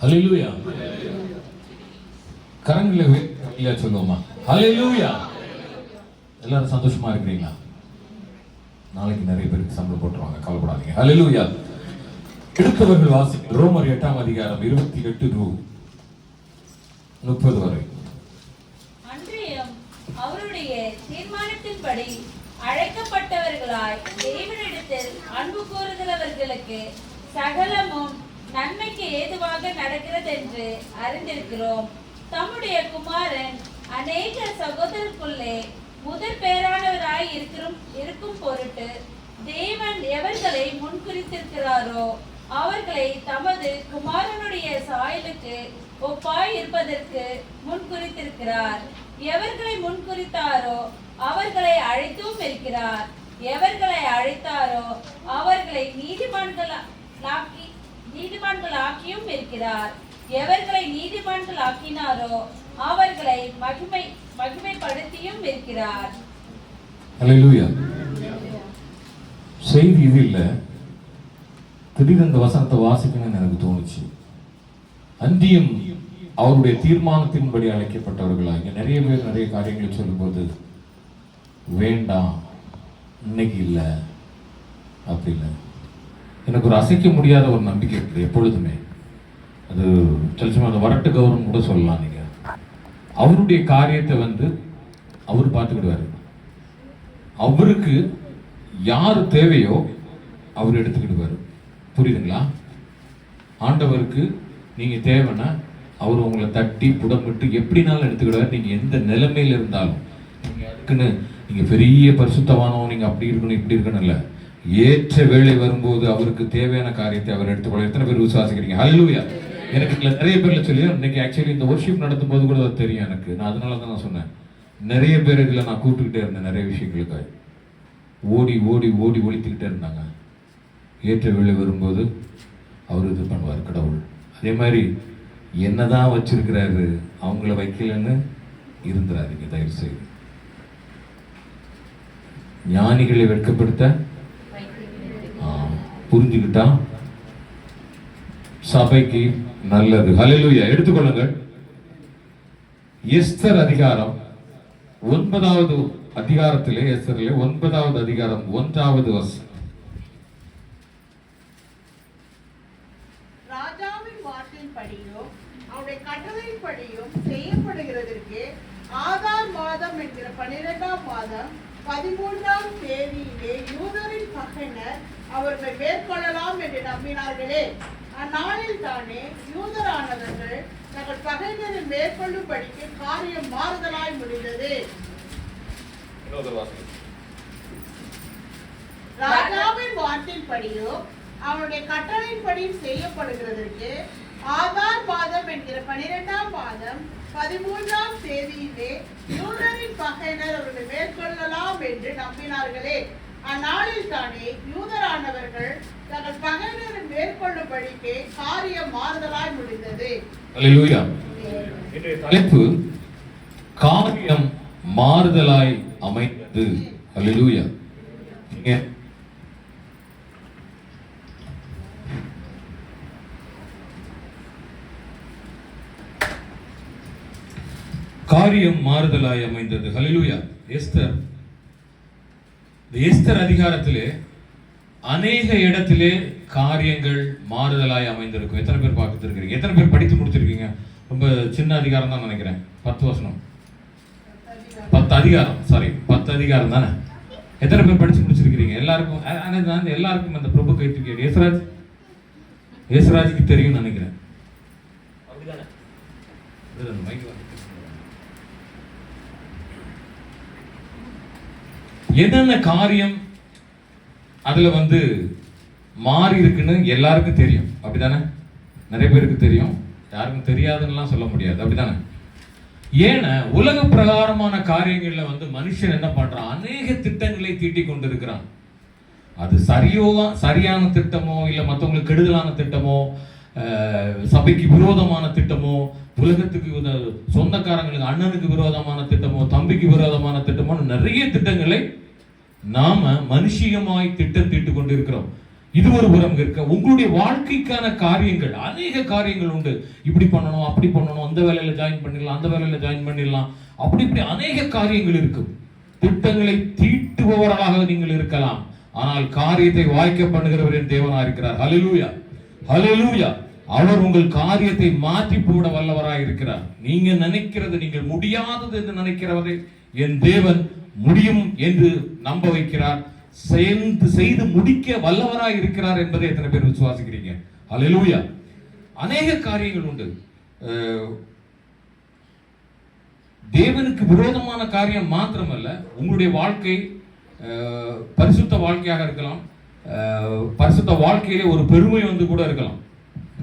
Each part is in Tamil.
ஹல்லேலூயா. கரங்களை சொல்லுவோமா? ஹல்லேலூயா. எல்லாரும் சந்தோஷமா இருக்கிறீங்களா? நாளைக்கு நிறைய பேருக்கு சம்பளம் போட்டுருவாங்க, கவலைப்படாதீங்க. ஹல்லேலூயா. எடுத்தவர்கள் வாசிக்க ரோமர் 8ஆம் அதிகாரம் 28-30 வரை. அவருடைய தீர்மானத்தின்படி அழைக்கப்பட்டவர்களாய் தேவனிடத்தில் அன்பு கூறுகிறவர்களுக்கு சகலமும் நன்மைக்கு ஏதுவாக நடக்கிறது என்று அறிந்திருக்கிறோம். தம்முடைய குமாரன் அநேக சகோதரருக்குள்ளே முதற் பேரானவராய் இருக்கும் பொருட்டு தேவன் எவர்களை முன்குறித்திருக்கிறாரோ அவர்களை தமது குமாரனுடைய சாயலுக்கு ஒப்பாய் இருப்பதற்கு முன்குறித்திருக்கிறார். எவர்களை முன்குறித்தாரோ அவர்களை அழைத்தும் இருக்கிறார். எவர்களை அழைத்தாரோ அவர்களை நீதிமான்களாக்கியும் இருக்கிறார். எவர்களை நீதிமான்கள் ஆக்கினாரோ அவர்களை மகிமைப்படுத்தியும் இருக்கிறார். ஹல்லேலூயா. செய்தி இது இல்ல, திடீர்னு இந்த வசனத்தை வாசிக்கணும்னு எனக்கு தோணுச்சு. அந்தியும் அவருடைய தீர்மானத்தின்படி அழைக்கப்பட்டவர்களா. இங்க நிறைய பேர் நிறைய காரியங்களை சொல்லும்போது வேண்டாம், இன்னைக்கு இல்லை அப்படி இல்லை. எனக்கு ஒரு அசைக்க முடியாத ஒரு நம்பிக்கை இருக்குது எப்பொழுதுமே. அது சில அந்த வரட்டு கௌரவம் கூட சொல்லலாம். நீங்க அவருடைய காரியத்தை அவர் பார்த்துக்கிடுவாரு. அவருக்கு யார் தேவையோ அவர் எடுத்துக்கிடுவார். புரியுதுங்களா? ஆண்டவருக்கு நீங்க தேவைன்னா அவர் உங்களை தட்டி புடமிட்டு எப்படினாலும் எடுத்துக்கிடுவார். நீங்க எந்த நிலைமையில இருந்தாலும். நீங்க அதுக்குன்னு நீங்க பெரிய பரிசுத்தவானோ நீங்க அப்படி இருக்கணும் இப்படி இருக்கணும் இல்லை. ஏற்ற வேலை வரும்போது அவருக்கு தேவையான காரியத்தை அவர் எடுத்துக்கொள்ள. எத்தனை பேர் விசுவாசிக்கிறீங்க? ஹல்லேலூயா. எனக்கு நிறைய பேர்ல சொல்லி இன்னைக்கு ஆக்சுவலி இந்த ஒர்ஷிப் நடத்தும் போது கூட அது தெரியும் எனக்கு. நான் அதனால தான் நான் சொன்னேன். நிறைய பேர் இதில் நான் கூப்பிட்டுக்கிட்டே இருந்தேன். நிறைய விஷயங்களுக்காக ஓடி ஓடி ஓடி ஒழித்துக்கிட்டே இருந்தாங்க. ஏற்ற வேலை வரும்போது அவர் இது பண்ணுவார் கடவுள். அதே மாதிரி என்னதான் வச்சிருக்கிறாரு, அவங்கள வைக்கலன்னு இருந்துறாதீங்க தயவு செய்து. ஞானிகளை வெட்கப்படுத்த புரிஞ்சுக்கிட்டா சபைக்கு நல்லது. ஹல்லேலூயா. எடுத்துக்கொள்ளுங்கள். எஸ்தர் அதிகாரம் 9வது அதிகாரத்திலே, எஸ்தரிலே 9வது அதிகாரம் 1வது வசனம். ராஜாவின் வார்த்தையின்படியும் அவருடைய கட்டளையின்படியும் செய்யப்படுகிறதற்கு ஆதார் மாதம் என்கிற 12ஆம் மாதம் 13ஆம் தேதியிலே யூதரின் பகையினர் அவர்கள் மேற்கொள்ளலாம் என்று நம்பினார்களே. அந்நாளில் தானே யூதரானவர்கள் தங்கள் பகையினரை மேற்கொள்ளும்படிக்கு காரியம் மாறுதலாய் முடிந்தது. ராஜாவின் வார்த்தையின்படியோ அவனுடைய கட்டளையின்படி செய்யப்படுகிறதற்கு ஆதார் மாதம் என்கிற 12ஆம் மாதம் 13ஆம் தேதியிலே யூதரின் பகையினர் அவர்கள் மேற்கொள்ளலாம் என்று நம்பினார்களே. அந்நாளில் தானே யூதரானவர்கள் தங்கள் பகையினரை மேற்கொள்ளும்படிக்கு காரியம் மாறுதலாய் முடிந்தது. ஹல்லேலூயா. இன்றைய தலைப்பு காரியம் மாறுதலாய் அமைந்தது. ஹல்லேலூயா. காரியம் மாறுதலாய் அமைந்தது. ஹல்லேலூயா. எஸ்தர் அதிகாரத்திலே அநேக இடத்திலே காரியங்கள் மாறுதலாய் அமைந்திருக்கும். எத்தனை பேர் பார்த்துருக்கீங்க? எத்தனை பேர் படித்து முடிச்சிருக்கீங்க? ரொம்ப சின்ன அதிகாரம் தான் நினைக்கிறேன். 10 வசனம் 10 அதிகாரம் 10 அதிகாரம் தானே. எத்தனை பேர் படிச்சு முடிச்சிருக்கிறீங்க? எல்லாருக்கும் எல்லாருக்கும் அந்த பிரபு கைத்துக்கு ஏசுராஜுக்கு தெரியும் நினைக்கிறேன். என்னென்ன காரியம் அதுல மாறி இருக்குன்னு எல்லாருக்கும் தெரியும். அப்படித்தானே? நிறைய பேருக்கு தெரியும், யாருக்கும் தெரியாதுன்னு சொல்ல முடியாது. அப்படித்தானே? ஏன்னா உலக பிரகாரமான காரியங்கள்ல மனுஷன் என்ன பண்றான்? அநேக திட்டங்களை தீட்டிக் கொண்டிருக்கிறான். அது சரியான திட்டமோ இல்ல மற்றவங்களுக்கு கெடுதலான திட்டமோ, சபைக்கு விரோதமான திட்டமோ, உலகத்துக்கு சொந்தக்காரங்களுக்கு அண்ணனுக்கு விரோதமான திட்டமோ, தம்பிக்கு விரோதமான திட்டமோ, நிறைய திட்டங்களை நாம மனுஷியமாய் திட்டம் தீட்டு கொண்டிருக்கிறோம். இது ஒரு புறம் இருக்க, உங்களுடைய வாழ்க்கைக்கான காரியங்கள், அநேக காரியங்கள் உண்டு. இப்படி பண்ணணும், அப்படி பண்ணணும், அந்த வேலையில ஜாயின் பண்ணிடலாம், அந்த வேலையில ஜாயின் பண்ணிடலாம், அப்படி இப்படி அநேக காரியங்கள் இருக்கும். திட்டங்களை தீட்டுபவர்களாக நீங்கள் இருக்கலாம், ஆனால் காரியத்தை வாய்க்க பண்ணுகிறவர் என் தேவனா இருக்கிறார். ஹல்லேலூயா, ஹல்லேலூயா. அவர் உங்கள் காரியத்தை மாற்றி போட வல்லவராய் இருக்கிறார். நீங்க நினைக்கிறது, நீங்கள் முடியாதது என்று நினைக்கிறவரை என் தேவன் முடியும் என்று நம்ப வைக்கிறார், செய்து முடிக்க வல்லவராய் இருக்கிறார் என்பதை எத்தனை பேர் விசுவாசிக்கிறீங்க? ஹல்லேலூயா. அநேக காரியங்கள் உண்டு. தேவனுக்கு விரோதமான காரியம் மாத்திரமல்ல, உங்களுடைய வாழ்க்கை பரிசுத்த வாழ்க்கையாக இருக்கலாம், பரிசுத்த வாழ்க்கையிலே ஒரு பெருமை வந்து கூட இருக்கலாம்.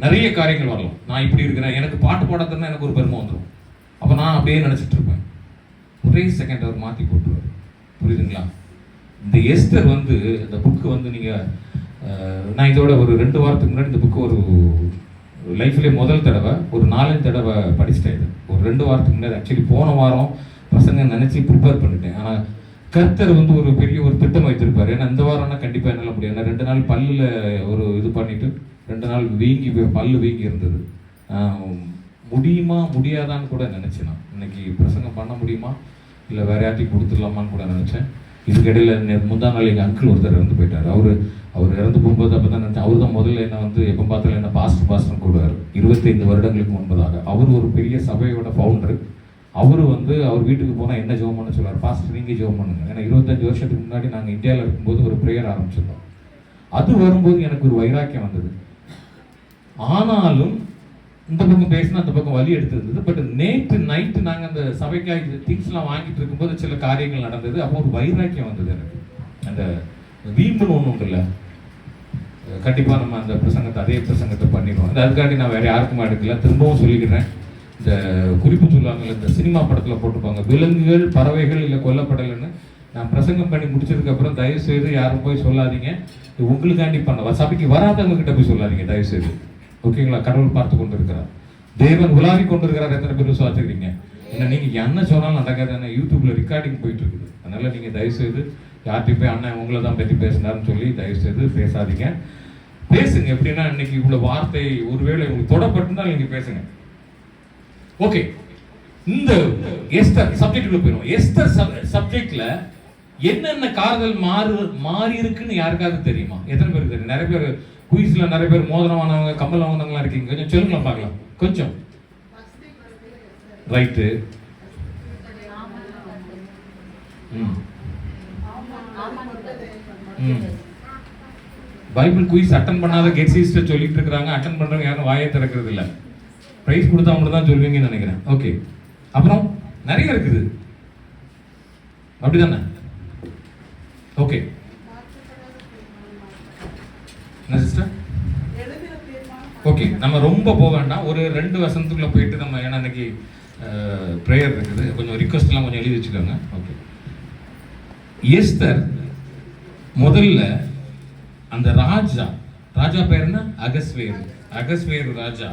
நிறைய காரியங்கள் வரலாம். நான் இப்படி இருக்கிறேன், எனக்கு பாட்டு பாடத்துனா எனக்கு ஒரு பெருமை வந்துடும். அப்போ நான் அப்படியே நினச்சிட்டு இருப்பேன். ஒரே செகண்ட் அவர் மாற்றி போட்டுருவார். புரியுதுங்களா? இந்த எஸ்தர் வந்து இந்த புக்கு வந்து நீங்கள், நான் இதோட ஒரு 2 வாரத்துக்கு முன்னாடி இந்த புக்கு ஒரு லைஃப்லேயே முதல் தடவை ஒரு 4 தடவை படிச்சிட்டேன். இது ஒரு 2 வாரத்துக்கு முன்னாடி. ஆக்சுவலி போன வாரம் பசங்க நினச்சி ப்ரிப்பேர் பண்ணிட்டேன். ஆனால் கர்த்தர் வந்து ஒரு பெரிய ஒரு திட்டம் வைத்திருப்பார். ஏன்னா இந்த வாரம்னா கண்டிப்பாக என்னால் முடியாது. ஏன்னா 2 நாள் பல்லில் ஒரு இது பண்ணிவிட்டு 2 நாள் பல்லு வீங்கி இருந்தது. முடியுமா முடியாதான்னு கூட நினச்சேன். நான் இன்னைக்கு பிரசங்கம் பண்ண முடியுமா இல்லை வேற யார்ட்டையும் கொடுத்துடலாமான்னு கூட நினச்சேன். இதுக்கிடையில் முந்தா நாள் எங்கள் அங்கிள் ஒருத்தர் இறந்து போயிட்டார். அவர் இறந்து போகும்போது அப்போ தான் நினச்சேன். அவர் தான் முதல்ல என்ன வந்து எப்போ பார்த்தாலும் என்ன பாஸ்டர்னு கூடுவார். 25 வருடங்களுக்கு முன்பதாக. அவர் ஒரு பெரிய சபையோட ஃபவுண்டர். அவர் வந்து அவர் வீட்டுக்கு போனால் என்ன ஜெபம் பண்ண சொல்லுவார், பாஸ்டர் நீங்கள் ஜெபம் பண்ணுங்க. ஏன்னா 25 வருஷத்துக்கு முன்னாடி நாங்கள் இந்தியாவில் இருக்கும்போது ஒரு ப்ரேயர் ஆரம்பிச்சிருந்தோம். அது வரும்போது எனக்கு ஒரு வைராக்கியம் வந்தது. ஆனாலும் இந்த பக்கம் பேசினா அந்த பக்கம் வலி எடுத்திருந்தது. பட் நேற்று நைட்டு நாங்கள் அந்த சபைக்காக திங்ஸ்லாம் வாங்கிட்டு இருக்கும்போது சில காரியங்கள் நடந்தது. அப்போ ஒரு வைராக்கியம் வந்தது எனக்கு. அந்த வீம்புன்னு ஒன்று உண்டு இல்லை, கண்டிப்பாக நம்ம அந்த அதே பிரசங்கத்தை பண்ணிடுவோம். அதுக்காண்டி நான் வேற யாருக்குமா எடுக்கல. திரும்பவும் சொல்லிக்கிறேன். இந்த குறிப்பு சொல்லுவாங்கல்ல, இந்த சினிமா படத்தில் போட்டுப்பாங்க, விலங்குகள் பறவைகள் இல்லை கொல்லப்படலைன்னு. நான் பிரசங்கம் பண்ணி முடிச்சதுக்கப்புறம் தயவு செய்து யாரும் போய் சொல்லாதீங்க, உங்களுக்காண்டி பண்ண சபைக்கு வராதவங்க கிட்ட போய் சொல்லாதீங்க தயவு செய்து. ஓகேங்களா? கடவுள் பார்த்து கொண்டு இருக்கிறார், தேவன் உலாவி கொண்டு இருக்கிறார். எத்தனை பேர் விசுவாசிக்கிறீங்க? ஏன்னா நீங்கள் என்ன சொன்னாலும் நடக்காது. ஏன்னா யூடியூப்ல ரெக்கார்டிங் போயிட்டு இருக்குது. அதனால நீங்கள் தயவு செய்து யார்கிட்டையும் போய் அண்ணன் உங்களை தான் பற்றி பேசினாருன்னு சொல்லி தயவு செய்து பேசாதீங்க. பேசுங்க. எப்படின்னா இன்னைக்கு இவ்வளோ வார்த்தை ஒருவேளை உங்களுக்கு தொடப்பட்டுனா நீங்கள் பேசுங்க. ஓகே, இந்த எஸ்தர் சப்ஜெக்டுக்குள்ள போயிடும். எஸ்தர் சப்ஜெக்ட்ல என்னென்ன காதல் மாறி இருக்குன்னு யாருக்காவது தெரியுமா? எத்தனை பேருக்கு தெரியும்? நிறைய பேர் குயிஸ்ல நிறைய பேர் மோதிரம் வாங்கினவங்க, கம்மல் வாங்கினவங்களா இருக்கீங்க. கொஞ்சம் சொல்லுங்களா பார்க்கலாம். கொஞ்சம் ரைட்டு. பைபிள் குயிஸ் அட்டன் பண்ணாத கெட்ஸிஸ்ட் சொல்லிட்டு இருக்கிறாங்க. அட்டன் பண்றவங்க யாரும் வாயை திறக்கிறது இல்லை. பிரைஸ் கொடுத்தா மட்டும் தான் சொல்லுவீங்கன்னு நினைக்கிறேன். ஓகே, அப்புறம் நிறைய இருக்குது, அப்படிதானே? ஓகே, என்ன சிஸ்டர்? ஓகே, நம்ம ரொம்ப போக வேண்டாம். ஒரு 2 வசனத்துக்குள்ள போயிட்டு நம்ம, ஏன்னா இன்னைக்கு ப்ரேயர் இருக்குது, கொஞ்சம் ரிக்வஸ்ட்லாம் கொஞ்சம் எழுதி வச்சுக்கோங்க. ஓகே, எஸ்தர் முதல்ல அந்த ராஜா பேர் என்ன? அகஸ்வேரு ராஜா.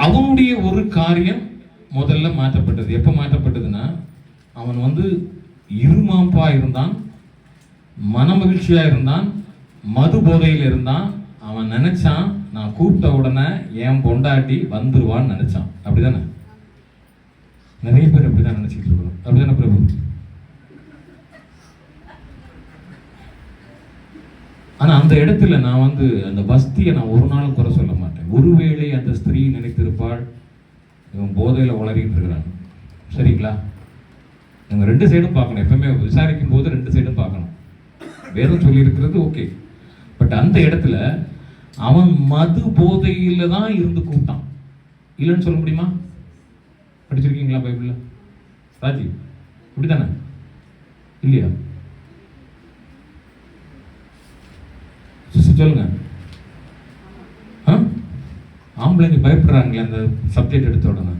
அவனுடைய ஒரு காரியம் முதல்ல மாற்றப்பட்டது. எப்ப மாற்றப்பட்டதுன்னா, அவன் வந்து இருமாப்பா இருந்தான், மன மகிழ்ச்சியா இருந்தான், மது போதையில் இருந்தான். அவன் நினைச்சான், நான் கூப்பிட்ட உடனே என் பொண்டாட்டி வந்துருவான்னு நினைச்சான். அப்படிதானே? நிறைய பேர் அப்படிதான் நினைச்சிட்டு இருக்கோம். அப்படிதானே பிரபு? ஆனா அந்த இடத்துல நான் வந்து அந்த வஸ்தியை நான் ஒரு நாளும் குறை சொல்ல மாட்டேன். ஒருவேளை அந்த ஸ்திரீ நினைத்திருப்பாள், இவன் போதையில உளறிட்டு இருக்கிறான். சரிங்களா? நம்ம 2 சைடும் பார்க்கணும். எப்பவுமே விசாரிக்கும் போது 2 சைடும் பார்க்கணும். வேதம் சொல்லி இருக்கிறது ஓகே. பட் அந்த இடத்துல அவன் மது போதையில தான் இருந்து கூப்பிட்டான். இல்லைன்னு சொல்ல முடியுமா? படிச்சிருக்கீங்களா பைபிள்ல? ராஜி, இப்படித்தானே? இல்லையா? சொல்லுங்க. ஆம்பளைங்க பயப்படுறாங்களே அந்த சப்ஜெக்ட் எடுத்த உடனே.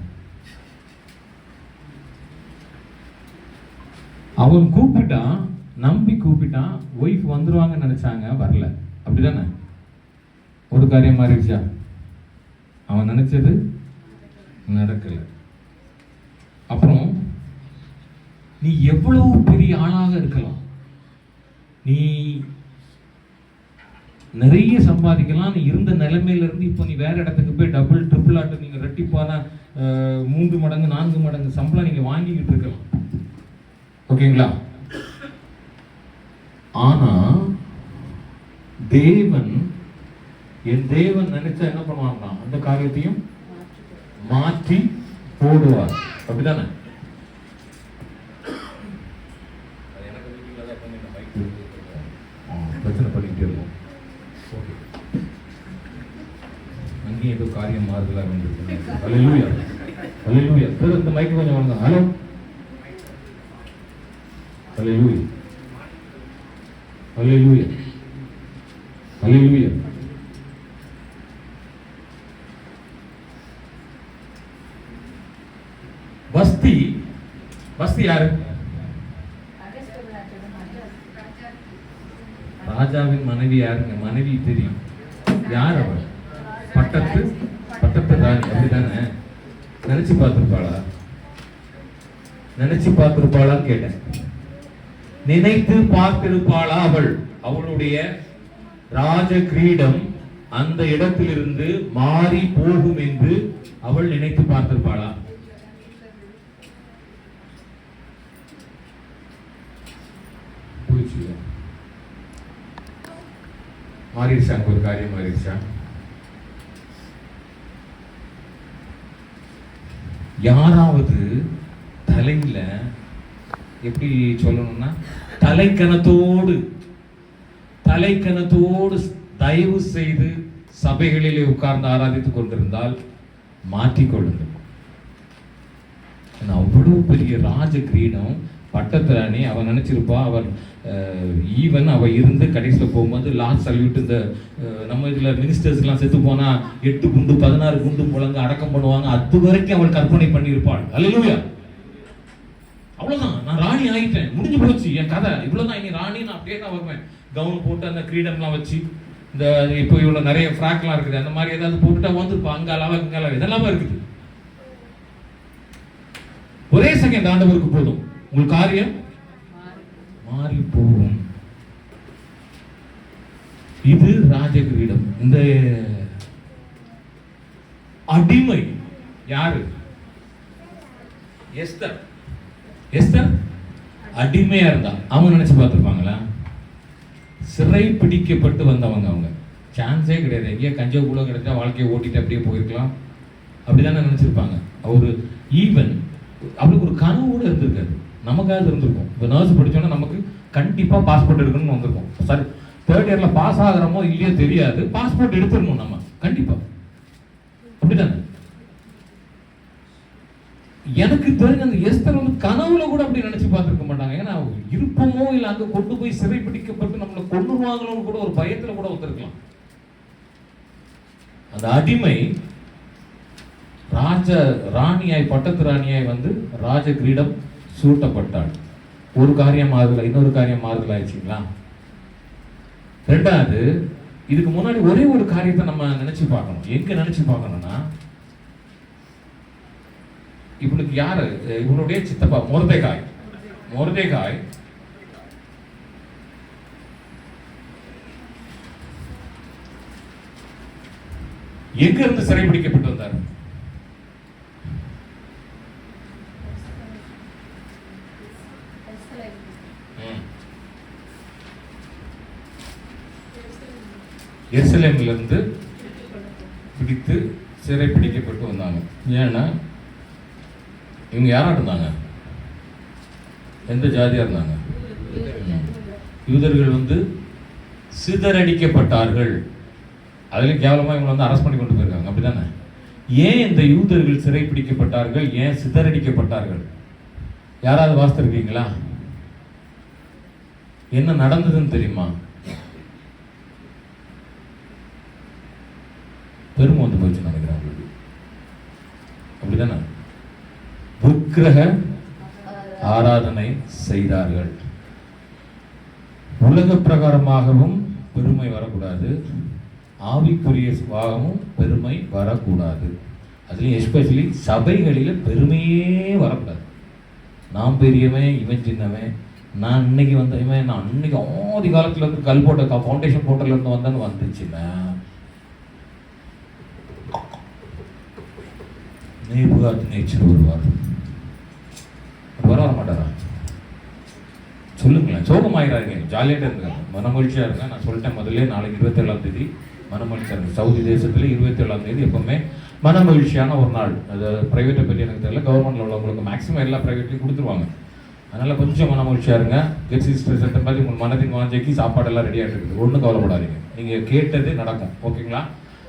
அவன் கூப்பிட்டான், நம்பி கூப்பிட்டான், ஒய்ஃப் வந்துருவாங்கன்னு நினைச்சாங்க, வரல. அப்படிதானே? ஒரு காரியம் மாறிடுச்சா? அவன் நினைச்சது நடக்கல. அப்புறம் நீ எவ்வளவு பெரிய ஆளாக இருக்கலாம், நீ நிறைய சம்பாதிக்கலாம். நீ இருந்த நிலைமையில இருந்து இப்போ நீ வேற இடத்துக்கு போய் டபுள் ட்ரிபிள் ஆட்டு நீங்க ரெட்டிப்பான 3 மடங்கு 4 மடங்கு சம்பளம் நீங்க வாங்கிக்கிட்டு இருக்கலாம். ஓகேங்களா? ஆனா தேவன், என் தேவன் நினைச்சா என்ன பண்ணுவாங்கன்னா அந்த காரியத்தையும் மாற்றி போடுவார். அப்படிதானே? பிரச்சனை பண்ணிக்கிட்டே இருக்கும். அங்கேயும் ஏதோ காரியம் மாறுதலாக வந்துருக்கு. அல்லேலூயா, அல்லேலூயா. சார் இந்த மைக்கு கொஞ்சம் வாங்க. ஹலோ, அல்லேலூயா, அல்லேலூயா, அல்லேலூயா. வஸ்தி, வஸ்தி யாரு? ராஜாவின் மனைவி யாருங்க? மனைவி தெரியும். யார் அவள்? பட்டத்து ராணி. அப்படிதானே? நினைச்சு பார்த்திருப்பாளா? நினைச்சு பார்த்திருப்பாளான்னு கேட்டேன். நினைத்து பார்த்திருப்பாளா? அவளுடைய ராஜ கிரீடம் அந்த இடத்திலிருந்து மாறி போகும் என்று அவள் நினைத்து பார்த்திருப்பாளா? மாறிடுச்சா? ஒரு காரியம் மாறிடுச்சா? யாராவது தலையில எப்படி சொல்லணும்னா தலைக்கணத்தோடு தயவு செய்து சபைகளிலே உட்கார்ந்து ஆராதித்துக் கொண்டிருந்தால் மாற்றிக்கொள்ளுங்கள். அவ்வளவு பெரிய ராஜ கிரீடம், பட்டத்திராணி. அவன் நினைச்சிருப்பா அவர் ஈவன் அவ இருந்து கடைசியில் போகும்போது லாஸ்ட் சல்யூட், இந்த நம்ம இதுல மினிஸ்டர்ஸ்லாம் செத்து போனா 8 குண்டு 16 குண்டு முழங்க அடக்கம் பண்ணுவாங்க. அது வரைக்கும் அவள் கற்பனை பண்ணியிருப்பாள். அல்லேலூயா. அவ்வளவுதான், நான் ராணி ஆகிட்டேன், முடிஞ்சு போச்சு என் கதை, இவ்வளவுதான், இனி ராணி நான் அப்படியே தான் வருவேன். கவுன் போட்டு அந்த கிரீடம்லாம் வச்சு, இந்த இப்போ இவ்வளவு நிறைய ஃப்ராக்லாம் இருக்குது, அந்த மாதிரி ஏதாவது போட்டுட்டா வந்துருப்பா. அங்காலாவா இங்காலாவா இதெல்லாமே இருக்குது. ஒரே செகண்ட் ஆண்டவருக்கு போதும், உங்கள் காரியம் மாறி போகும். இது ராஜகிரீடம். இந்த அடிமை யாரு? எஸ்தர். எஸ்தர் அடிமையா இருந்தா. அவங்க நினைச்சு பார்த்திருப்பாங்களா? சிறை பிடிக்கப்பட்டு வந்தவங்க. அவங்க சான்ஸே கிடையாது. எங்கேயோ கஞ்சா கூட கிடைச்சா வாழ்க்கையை ஓட்டிட்டு அப்படியே போயிருக்கலாம், அப்படிதானே நினைச்சிருப்பாங்க. அவரு ஈவன் அவளுக்கு ஒரு கனவு கூட இருந்திருக்காது. நமக்காவது இருந்திருக்கும். இப்போ நர்ஸ் படிச்சோன்னா நமக்கு கண்டிப்பா பாஸ்போர்ட் எடுக்கணும்னு வந்திருக்கும். சாரி, 3rd இயர்ல பாஸ் ஆகிறோமோ இல்லையோ தெரியாது, பாஸ்போர்ட் எடுத்துடணும் நம்ம கண்டிப்பா. அப்படிதானே? எனக்கு தெரிஞ்ச அந்த எஸ்தர் வந்து கனவுல கூட அப்படி நினைச்சு பார்த்திருக்க மாட்டாங்க. ஏன்னா இருப்போமோ இல்லை அங்க கொண்டு போய் சிறை பிடிக்கப்பட்டு நம்மளை கொண்டுருவாங்களோன்னு கூட ஒரு பயத்துல கூட ஒத்துருக்கலாம். அந்த அடிமை ராணியாய், பட்டத்து ராணியாய் வந்து ராஜ கிரீடம் சூட்டப்பட்டாள். ஒரு காரியம் மாறுதல, இன்னொரு காரியம் மாறுதல் ஆயிடுச்சுங்களா? 2வது, இதுக்கு முன்னாடி ஒரே ஒரு காரியத்தை நம்ம நினைச்சு பார்க்கணும். எங்க நினைச்சு பார்க்கணும்னா, இவனுக்கு யாரு? இவனுடைய சித்தப்பா மொர்தெகாய். மொர்தெகாய் எங்க இருந்து சிறைபிடிக்கப்பட்டு வந்தார்? எருசலேமில் இருந்து பிடித்து சிறை பிடிக்கப்பட்டு வந்தாங்க. ஏன்னா இவங்க யாரா இருந்தாங்க? எந்த ஜாதியா இருந்தாங்க? யூதர்கள் வந்து சிதறடிக்கப்பட்டார்கள். அதுலேயும் கேவலமாக இவங்களை வந்து அரெஸ்ட் பண்ணி கொண்டு போயிருக்காங்க. அப்படிதானே? ஏன் இந்த யூதர்கள் சிறை பிடிக்கப்பட்டார்கள்? ஏன் சிதறடிக்கப்பட்டார்கள்? யாராவது வாசித்திருக்கீங்களா? என்ன நடந்ததுன்னு தெரியுமா? பெருமை வந்து போச்சு நினைக்கிறாங்க. அப்படிதானே? விக்கிரக ஆராதனை செய்தார்கள். உலக பிரகாரமாகவும் பெருமை வரக்கூடாது, ஆவிக்குரியவாகவும் பெருமை வரக்கூடாது. அதுலேயும் எஸ்பெஷலி சபைகளில் பெருமையே வரக்கூடாது. நாம் பெரியவன், இவன் சின்னவன், நான் இன்னைக்கு வந்து நான் அன்னைக்கு ஆதி காலத்துல இருந்து கல் போட்ட ஃபவுண்டேஷன் போட்டல இருந்து வந்தேன்னு வந்துச்சுன்னா நேபுகாத் நேச்சர் வருவார். வர மாட்டாரா? சொல்லுங்களேன். சோகமாயிராங்க, ஜாலியாக இருங்க, மனமகிழ்ச்சியாக இருங்க. நான் சொல்லிட்டேன் முதல்ல, நாளைக்கு 27ஆம் தேதி மனமகிழ்ச்சியாக இருங்க. சவுதி தேசத்தில் 27ஆம் தேதி எப்பவுமே மனமகிழ்ச்சியான ஒரு நாள். அது ப்ரைவேட்டை பற்றி எனக்கு தெரியல, கவர்மெண்ட்டில் உள்ளவங்களுக்கு மேக்ஸிமம் எல்லா ப்ரைவேட்லையும் கொடுத்துருவாங்க. அதனால் கொஞ்சம் மனமகிழ்ச்சியாக இருங்க. கெட் சிஸ்டர்ஸ் அந்த மாதிரி உங்கள் மனதின் வாஞ்சைக்கு சாப்பாடெல்லாம் ரெடியாக இருக்குது, ஒன்றும் கவலைப்படாதீங்க. நீங்கள் கேட்டது நடக்கும், ஓகேங்களா?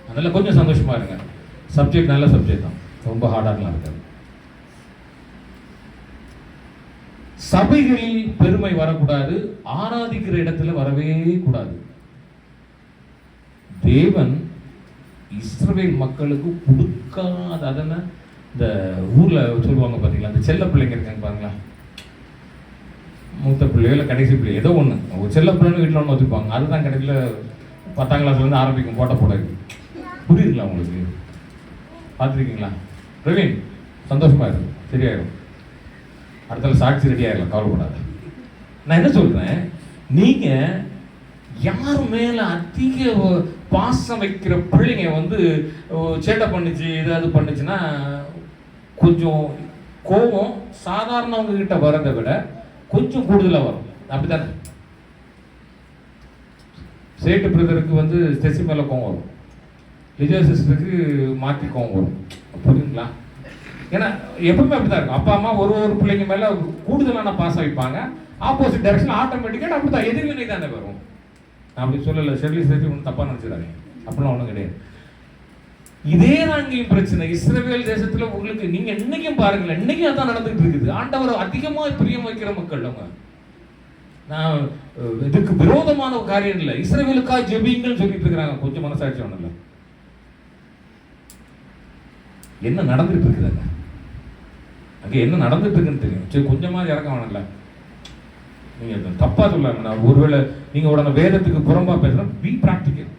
அதனால் கொஞ்சம் சந்தோஷமாக இருங்க. சப்ஜெக்ட் நல்ல சப்ஜெக்ட் தான், ரொம்ப ஹார்டாகலாம் இருக்காது. சபைகளில் பெருமை வரக்கூடாது, ஆராதிக்கிற இடத்துல வரவே கூடாது. தேவன் இஸ்ரவேல் மக்களுக்கு கொடுக்காத, அதென்ன இந்த ஊர்ல சொல்லுவாங்க பாத்தீங்களா, இந்த செல்ல பிள்ளைங்க இருக்காங்க பாருங்களா, மூத்த பிள்ளையோ இல்லை கடைசி பிள்ளை ஏதோ ஒன்று, ஒரு செல்ல பிள்ளைன்னு வீட்டில் ஒன்று வச்சுருப்பாங்க. அதுதான் கடைசியில் 10ஆம் கிளாஸ்லேருந்து ஆரம்பிக்கும் போட்ட போடாது. புரியுதுங்களா உங்களுக்கு? பார்த்துருக்கீங்களா? பிரவீன் சந்தோஷமா இருக்கு, சரியாயிடும். அடுத்த சாட்சி ரெடி ஆகிடலாம், கவலைப்படாது. நான் என்ன சொல்றேன், நீங்க யார் மேல அதிக பாசம் வைக்கிற பிள்ளைங்க வந்து சேட்டை பண்ணுச்சு, ஏதாவது பண்ணுச்சுன்னா கொஞ்சம் கோபம் சாதாரணவங்க கிட்ட வரதை விட கொஞ்சம் கூடுதலா வரும். அப்படித்தானே? சேட்டு பிரதருக்கு வந்து ஸ்டெசி மேல கோவம் வரும், விஜய் சிஸ்டருக்கு மாற்றி கோவம் வரும். புரியுதுங்களா? ஏன்னா எப்பவுமே அப்படிதான் இருக்கும். அப்பா அம்மா ஒரு பிள்ளைங்க மேல கூடுதலான பாசம் வைப்பாங்க, ஆப்போசிட் டைரக்ஷன் ஆட்டோமேட்டிக்கா அப்படிதான் எதிர்வினை தானே வரும். நான் அப்படி சொல்லல, ஷெட்யூல் சேர்த்து ஒன்றும் தப்பா நினைச்சிடாதீங்க, அப்படிலாம் ஒன்றும் கிடையாது. இதே தான் இங்கேயும் பிரச்சனை. இஸ்ரவேல் தேசத்துல உங்களுக்கு நீங்க இன்னைக்கும் பாருங்களேன், இன்னைக்கும் அதான் நடந்துட்டு இருக்குது. ஆண்டவர் அதிகமா பிரியம் வைக்கிற மக்கள் அவங்க. நான் இதுக்கு விரோதமான காரியம் இல்லை, இஸ்ரவேலுக்கா ஜெபிங்கன்னு சொல்லிட்டு இருக்கிறாங்க. கொஞ்சம் மனசாட்சி ஒண்ணுல என்ன நடந்துட்டு இருக்குதாங்க, அங்கே என்ன நடந்துட்டு இருக்குன்னு தெரியும். சரி, கொஞ்சமா இறக்க வேணாம்ல, நீங்க தப்பா சொல்லாங்க. ஒருவேளை நீங்க உடனே வேதத்துக்கு புறம்பா பேசுறோம், பி பிராக்டிக்கல்.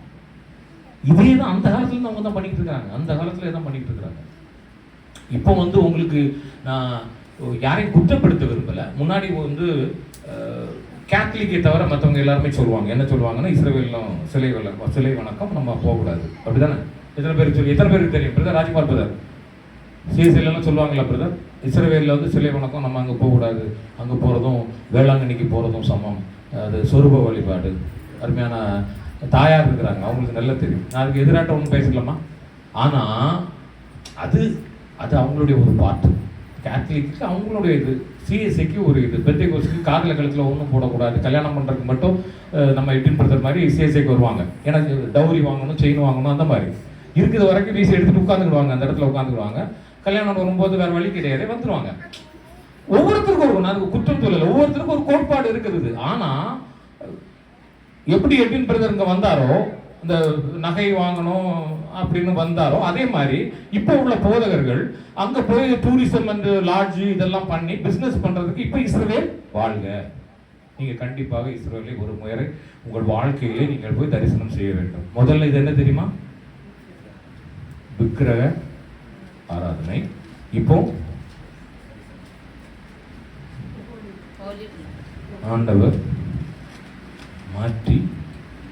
இதே தான் அந்த காலத்துல அவங்க தான் பண்ணிட்டு இருக்காங்க, அந்த காலத்துல தான் பண்ணிட்டு இருக்காங்க. இப்போ வந்து உங்களுக்கு நான் யாரையும் குற்றப்படுத்த விரும்பல. முன்னாடி வந்து கேத்தலிக்கை தவிர மற்றவங்க எல்லாருமே சொல்லுவாங்க, என்ன சொல்லுவாங்கன்னா, இஸ்ரவேலும் சிலை வணக்கம் நம்ம போகக்கூடாது, அப்படிதானே? எத்தனை பேருக்கு தெரியும்? பிரதர் ராஜ்குமார் பிரதர் சிஎஸ்எல்லாம் சொல்லுவாங்களா பிரதர், இஸ்ரவேலில் வந்து சிலை வணக்கம் நம்ம அங்கே போகக்கூடாது, அங்கே போகிறதும் வேளாங்கண்ணிக்கு போகிறதும் சமம், அது சொரூப வழிபாடு. அருமையான தாயார் இருக்கிறாங்க, அவங்களுக்கு நல்லா தெரியும். நான் அதுக்கு எதிராட்ட ஒன்றும் பேசலாமா? ஆனால் அது அது அவங்களுடைய ஒரு பாட்டு. கேத்தலிக்கு அவங்களுடைய இது, சிஎஸ்ஐக்கு ஒரு இது, பெந்தைகோஸ்துக்கு காதல கழுத்தில் ஒன்றும் போடக்கூடாது, கல்யாணம் பண்ணுறதுக்கு மட்டும் நம்ம எட்டின் பிரதர் மாதிரி சிஎஸ்ஐக்கு வருவாங்க. ஏன்னா டவுரி வாங்கணும், செயின் வாங்கணும், அந்த மாதிரி இருக்குது வரைக்கும் வீசி எடுத்துட்டு உட்காந்துக்கிடுவாங்க, அந்த இடத்துல உட்காந்துக்கிடுவாங்க. கல்யாணம் வரும்போது வேற வழி கிடையாது, வந்துருவாங்க. ஒவ்வொருத்தருக்கும் ஒரு, நான் குற்றம் சொல்லல, ஒவ்வொருத்தருக்கும் ஒரு கோட்பாடு இருக்குது. ஆனா எப்படி எட்டின் பிரதர் இங்க வந்தாரோ, இந்த நகை வாங்கணும் அப்படின்னு வந்தாரோ, அதே மாதிரி இப்போ உள்ள போதகர்கள் அங்க போய் டூரிசம் அண்ட் லாட்ஜ் இதெல்லாம் பண்ணி பிசினஸ் பண்றதுக்கு இப்ப இஸ்ரவேல் வாழ்க. நீங்க கண்டிப்பாக இஸ்ரவேலை ஒரு முறை உங்கள் வாழ்க்கையிலே நீங்கள் போய் தரிசனம் செய்ய வேண்டும். முதல்ல இது என்ன தெரியுமா? விக்கிரக ஆராதனை. இப்போ ஆண்டவர் மாற்றி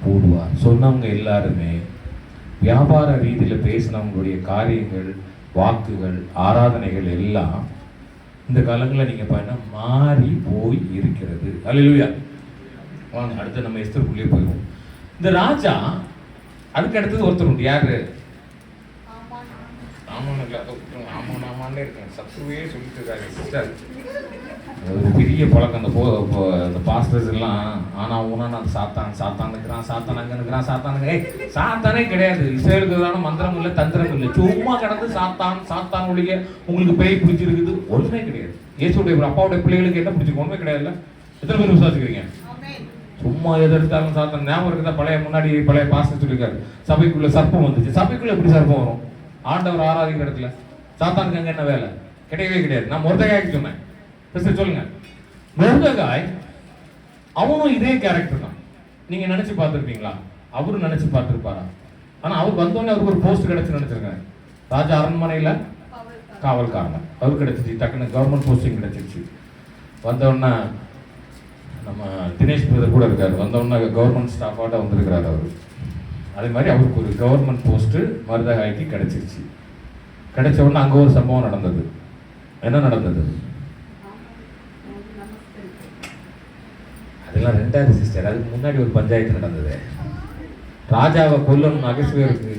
போடுவார். சொன்னவங்க எல்லாருமே வியாபார ரீதியில் பேசினவங்களுடைய காரியங்கள், வாக்குகள், ஆராதனைகள் எல்லாம் இந்த காலங்களில் நீங்க பாருங்க மாறி போய் இருக்கிறது. அல்லேலூயா. வாங்க அடுத்து நம்ம எஸ்தருக்குள்ளே போயிடுவோம். இந்த ராஜா அதுக்கு அடுத்தது ஒருத்தர் உண்டு. யாரு? ஆமான்னு இருக்கேன், சத்துருவே சொல்லிட்டு இருக்காங்க சிஸ்டர். ஒரு பெரிய பழக்கம் அந்த பாஸ்டர்ஸ் எல்லாம் ஆனா ஊனா அந்த சாத்தானுக்குறான் சாத்தானே கிடையாது. இஸ்ரேலுக்கு மந்திரம் இல்லை, தந்திரம் இல்லை, சும்மா கடந்து சாத்தான் ஒழிய உங்களுக்கு பேய் பிடிச்சிருக்குது ஒண்ணுமே கிடையாது. இயேசுடைய அப்பாவுடைய பிள்ளைகளுக்கு என்ன பிடிச்சிருக்கு? ஒண்ணுமே கிடையாதுல்ல. எத்தனை பேர் விசுவாசிக்கிறீங்க? சும்மா எதை எடுத்தாலும் சாத்தான். ஞாபகம் இருக்குதா? பழைய பாஸ்டர் சொல்லியிருக்காரு, சபைக்குள்ள சர்ப்பம் வந்துச்சு. சபைக்குள்ள எப்படி சர்ப்பம் வரும்? ஆண்டவர் ஆராதிக்கிற இடத்துல சாத்தானுக்கு அங்க என்ன வேலை? கிடையவே கிடையாது. நான் மொர்தெகாய்க்கு சொன்னேன், சொல்லுங்க. மொர்தெகாய் அவனும் இதே கேரக்டர் தான். நீங்க நினைச்சு பார்த்துருப்பீங்களா? அவரும் நினைச்சு பார்த்துருப்பாரா? ஆனா அவர் வந்தோடனே அவருக்கு ஒரு போஸ்ட் கிடைச்சு நினைச்சிருக்காரு. ராஜா அரண்மனையில காவல்காரன் அவர் கிடைச்சிச்சு, டக்குன்னு கவர்மெண்ட் போஸ்டிங் கிடைச்சிருச்சு. வந்தோடனே நம்ம தினேஷ் பிரதர் கூட இருக்காரு, வந்தோன்னா கவர்மெண்ட் ஸ்டாஃபாக வந்திருக்கிறாரு அவர். அதே மாதிரி அவருக்கு ஒரு கவர்மெண்ட் போஸ்ட்டு மருதகாய்க்கு கிடைச்சிருச்சு. கிடைச்ச உடனே அங்கே ஒரு சம்பவம் நடந்தது. என்ன நடந்தது? அதெல்லாம் ரெண்டாவது சிஸ்டர். அதுக்கு முன்னாடி ஒரு பஞ்சாயத்து நடந்தது. ராஜாவை கொல்லணும் அகஸ்வேருக்கு.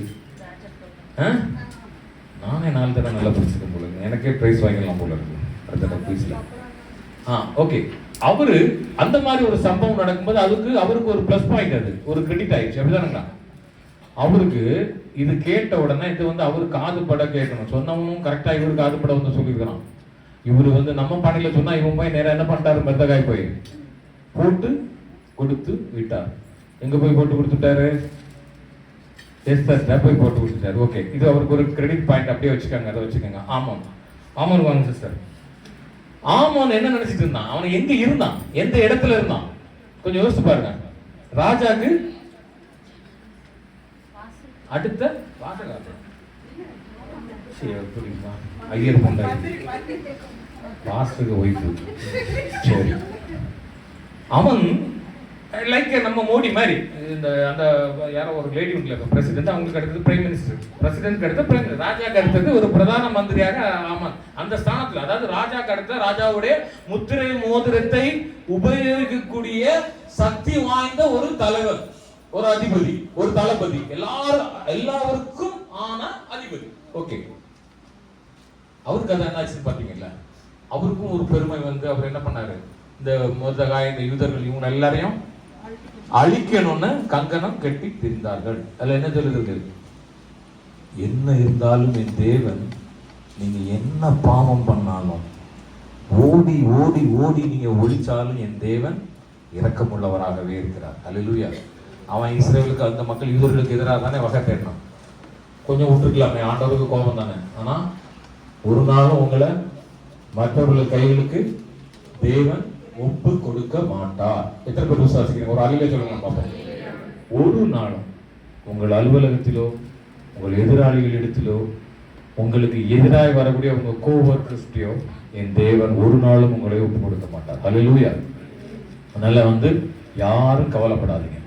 நானே 4 தடவை நல்லா படிச்சிருக்கேன் போல இருக்கு. எனக்கே ப்ரைஸ் வாங்கிடலாம் போல இருக்கு அடுத்த குயிஸ்ல. ஓகே. அவரு அந்த மாதிரி ஒரு சம்பவம் நடக்கும்போது அவருக்கு ஒரு ப்ளஸ் பாயிண்ட், அது ஒரு கிரெடிட் ஆயிடுச்சு. அப்படிதானுங்களா? அவருக்கு இது கேட்ட உடனே இது வந்து அவரு காதுபட கேட்கணும். சொன்னவனும் கரெக்டா இவரு காதுபட வந்து சொல்லியிருக்கிறான். இவரு வந்து நம்ம பாணியில சொன்னா இவன் போய் நேரம் என்ன பண்ணிட்டாரு, மருதகாய் போய் போட்டு கொடுத்து விட்டார். எங்க போய் போட்டு கொடுத்துட்டாரு? போய் போட்டு கொடுத்துட்டாரு. ஓகே, இது அவருக்கு ஒரு கிரெடிட் பாயிண்ட். அப்படியே வச்சுக்காங்க, அதை வச்சுக்கோங்க. ஆமான் வாங்க சிஸ்டர். ஆமான் என்ன நினைச்சிட்டு இருந்தான்? அவன் எங்க இருந்தான், எந்த இடத்துல இருந்தான்? கொஞ்சம் யோசிச்சு பாருங்க. ராஜாக்கு அடுத்த ஐயர் பொண்டாட்டி, பாஸ்டருக்கு ஒய்ஃபு. சரி, அவன் லைக் நம்ம மோடி மாதிரி இந்த அந்த யாரோ ஒரு லேடி உள்ள பிரசிடென்ட், அவங்களுக்கு அடுத்தது பிரைம் மினிஸ்டர், பிரசிடென்ட் அடுத்த பிரைம் மினிஸ்டர், ராஜாக்கு அடுத்தது ஒரு பிரதான மந்திரியாக ஆமான் அந்த ஸ்தானத்தில், அதாவது ராஜாக்கு அடுத்த ராஜாவுடைய முத்திரை மோதிரத்தை உபயோகிக்கக்கூடிய சக்தி வாய்ந்த ஒரு தலைவர், ஒரு அதிபதி, ஒரு தளபதி, எல்லாருக்கும் ஆன அதிபதி. ஓகே, அவருக்கு அது என்னாச்சுன்னு பாத்தீங்கல்ல, அவருக்கும் ஒரு பெருமை வந்து அவர் என்ன பண்ணாரு, இந்த மொர்தெகாய், இந்த யூதர்கள் இவங்க எல்லாரையும் அழிக்கணும்னு கங்கணம் கட்டி திரிந்தார்கள். அதுல என்ன சொல்லுது? என்ன இருந்தாலும் என் தேவன், நீங்க என்ன பாவம் பண்ணாலும், ஓடி ஓடி ஓடி நீங்க ஒழிச்சாலும் என் தேவன் இரக்கமுள்ளவராகவே இருக்கிறார். அல்லேலூயா. அவன் இஸ்ரேலுக்கு, அந்த மக்கள் யூதர்களுக்கு எதிராக தானே வகை தேடினான். கொஞ்சம் விட்டுருக்கலாமே, ஆண்டவருக்கு கோபம் தானே. ஆனா ஒரு நாளும் உங்களை மற்றவர்கள் கைகளுக்கு தேவன் ஒப்பு கொடுக்க மாட்டார். எத்தனை பேர் விசுவாசிக்கிறீங்க? ஒரு அழில சொல்லுங்க பார்ப்போம். ஒரு நாளும் உங்கள் அலுவலகத்திலோ, உங்கள் எதிராளிகள் இடத்திலோ, உங்களுக்கு எதிராக வரக்கூடிய உங்க கோவர்க்கர்ஸ்டையோ என் தேவன் ஒரு நாளும் உங்களை ஒப்பு கொடுக்க மாட்டார். அல்லேலூயா. அதனால வந்து யாரும் கவலைப்படாதீங்க.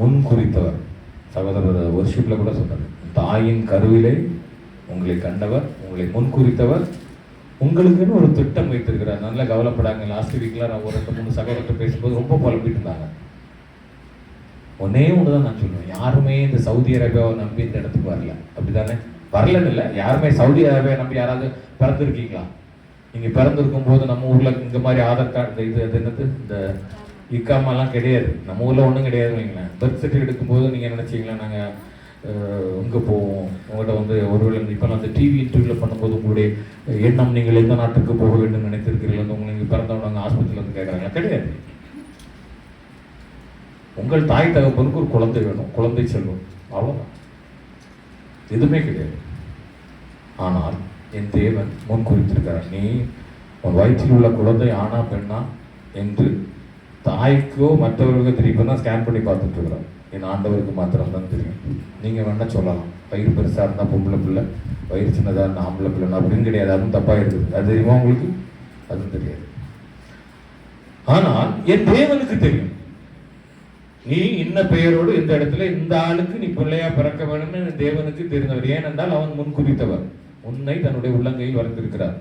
முன் குறித்தவர், சகோதரர் வர்ஷிப்ல கூட சொன்னார், தாயின் கருவிலே உங்களை கண்டவர், உங்களை முன் குறித்தவர், உங்களுக்குன்னு ஒரு திட்டம் வைத்திருக்கிறார். நல்லா கவலைப்படாங்க. லாஸ்ட் வீக்ல நான் ஒரு 2-3 சகோதரர்கிட்ட பேசும்போது ரொம்ப புலம்பிட்டு இருந்தாங்க. ஒன்னே ஒண்ணுதான் நான் சொல்லுவேன், யாருமே இந்த சவுதி அரேபியாவை நம்பி இந்த இடத்துக்கு வரல. அப்படித்தானே? வரலன்னு இல்லை, யாருமே சவுதி அரேபியா நம்பி யாராவது பிறந்திருக்கீங்களா? நீங்க பிறந்திருக்கும் போது நம்ம ஊர்ல இந்த மாதிரி ஆதார் கார்டு, இது என்னது, இந்த இக்காமெல்லாம் கிடையாது. நம்ம ஊர்ல ஒன்றும் கிடையாது வைங்களேன். பர்த் சர்டிஃபிகேட் எடுக்கும்போது நீங்க நினைச்சீங்களா நாங்கள் இங்கே போவோம், உங்கள்கிட்ட வந்து ஒருவேளை இப்போ நான் அந்த டிவி இன்டர்வியூவில் பண்ணும்போது உங்களுடைய எண்ணம் நீங்கள் எந்த நாட்டுக்கு போக வேண்டும் நினைத்திருக்கிறீர்கள் வந்து உங்களுக்கு பிறந்தவங்க ஆஸ்பத்திரியில் வந்து கேட்குறாங்க. கிடையாது. உங்கள் தாய் தகப்பனுக்கு ஒரு குழந்தை வேணும், குழந்தை செல்வம், அவ்வளோதான். எதுவுமே கிடையாது. ஆனால் என் தேவன் முன் குறித்திருக்கிறார், நீ உன் வயிற்றில் உள்ள குழந்தை ஆனா பெண்ணா என்று தாய்க்கோ மற்றவர்களுக்கோ தெரியும். இப்போ தான் ஸ்கேன் பண்ணி பார்த்துட்டு இருக்கிறோம். என் ஆண்டவருக்கு மாத்திரம் தான் தெரியும். நீங்க வேணா சொல்லலாம், வயிறு பெருசா இருந்தா பொம்பளை பிள்ளை, வயிறு சின்னதா இருந்தா ஆம்பளை பிள்ளை அப்படின்னு கிடையாது. அதுவும் தப்பா இருக்குது. அது தெரியுமா உங்களுக்கு? அதுவும் தெரியாது. ஆனால் என் தேவனுக்கு தெரியும், நீ இன்ன பெயரோடு இந்த இடத்துல இந்த ஆளுக்கு நீ பிள்ளையா பிறக்க வேணும்னு தேவனுக்கு தெரிந்தவர். ஏனென்றால் அவன் முன் குறித்தவர், உன்னை தன்னுடைய உள்ளங்கையில் வளர்த்திருக்கிறார்.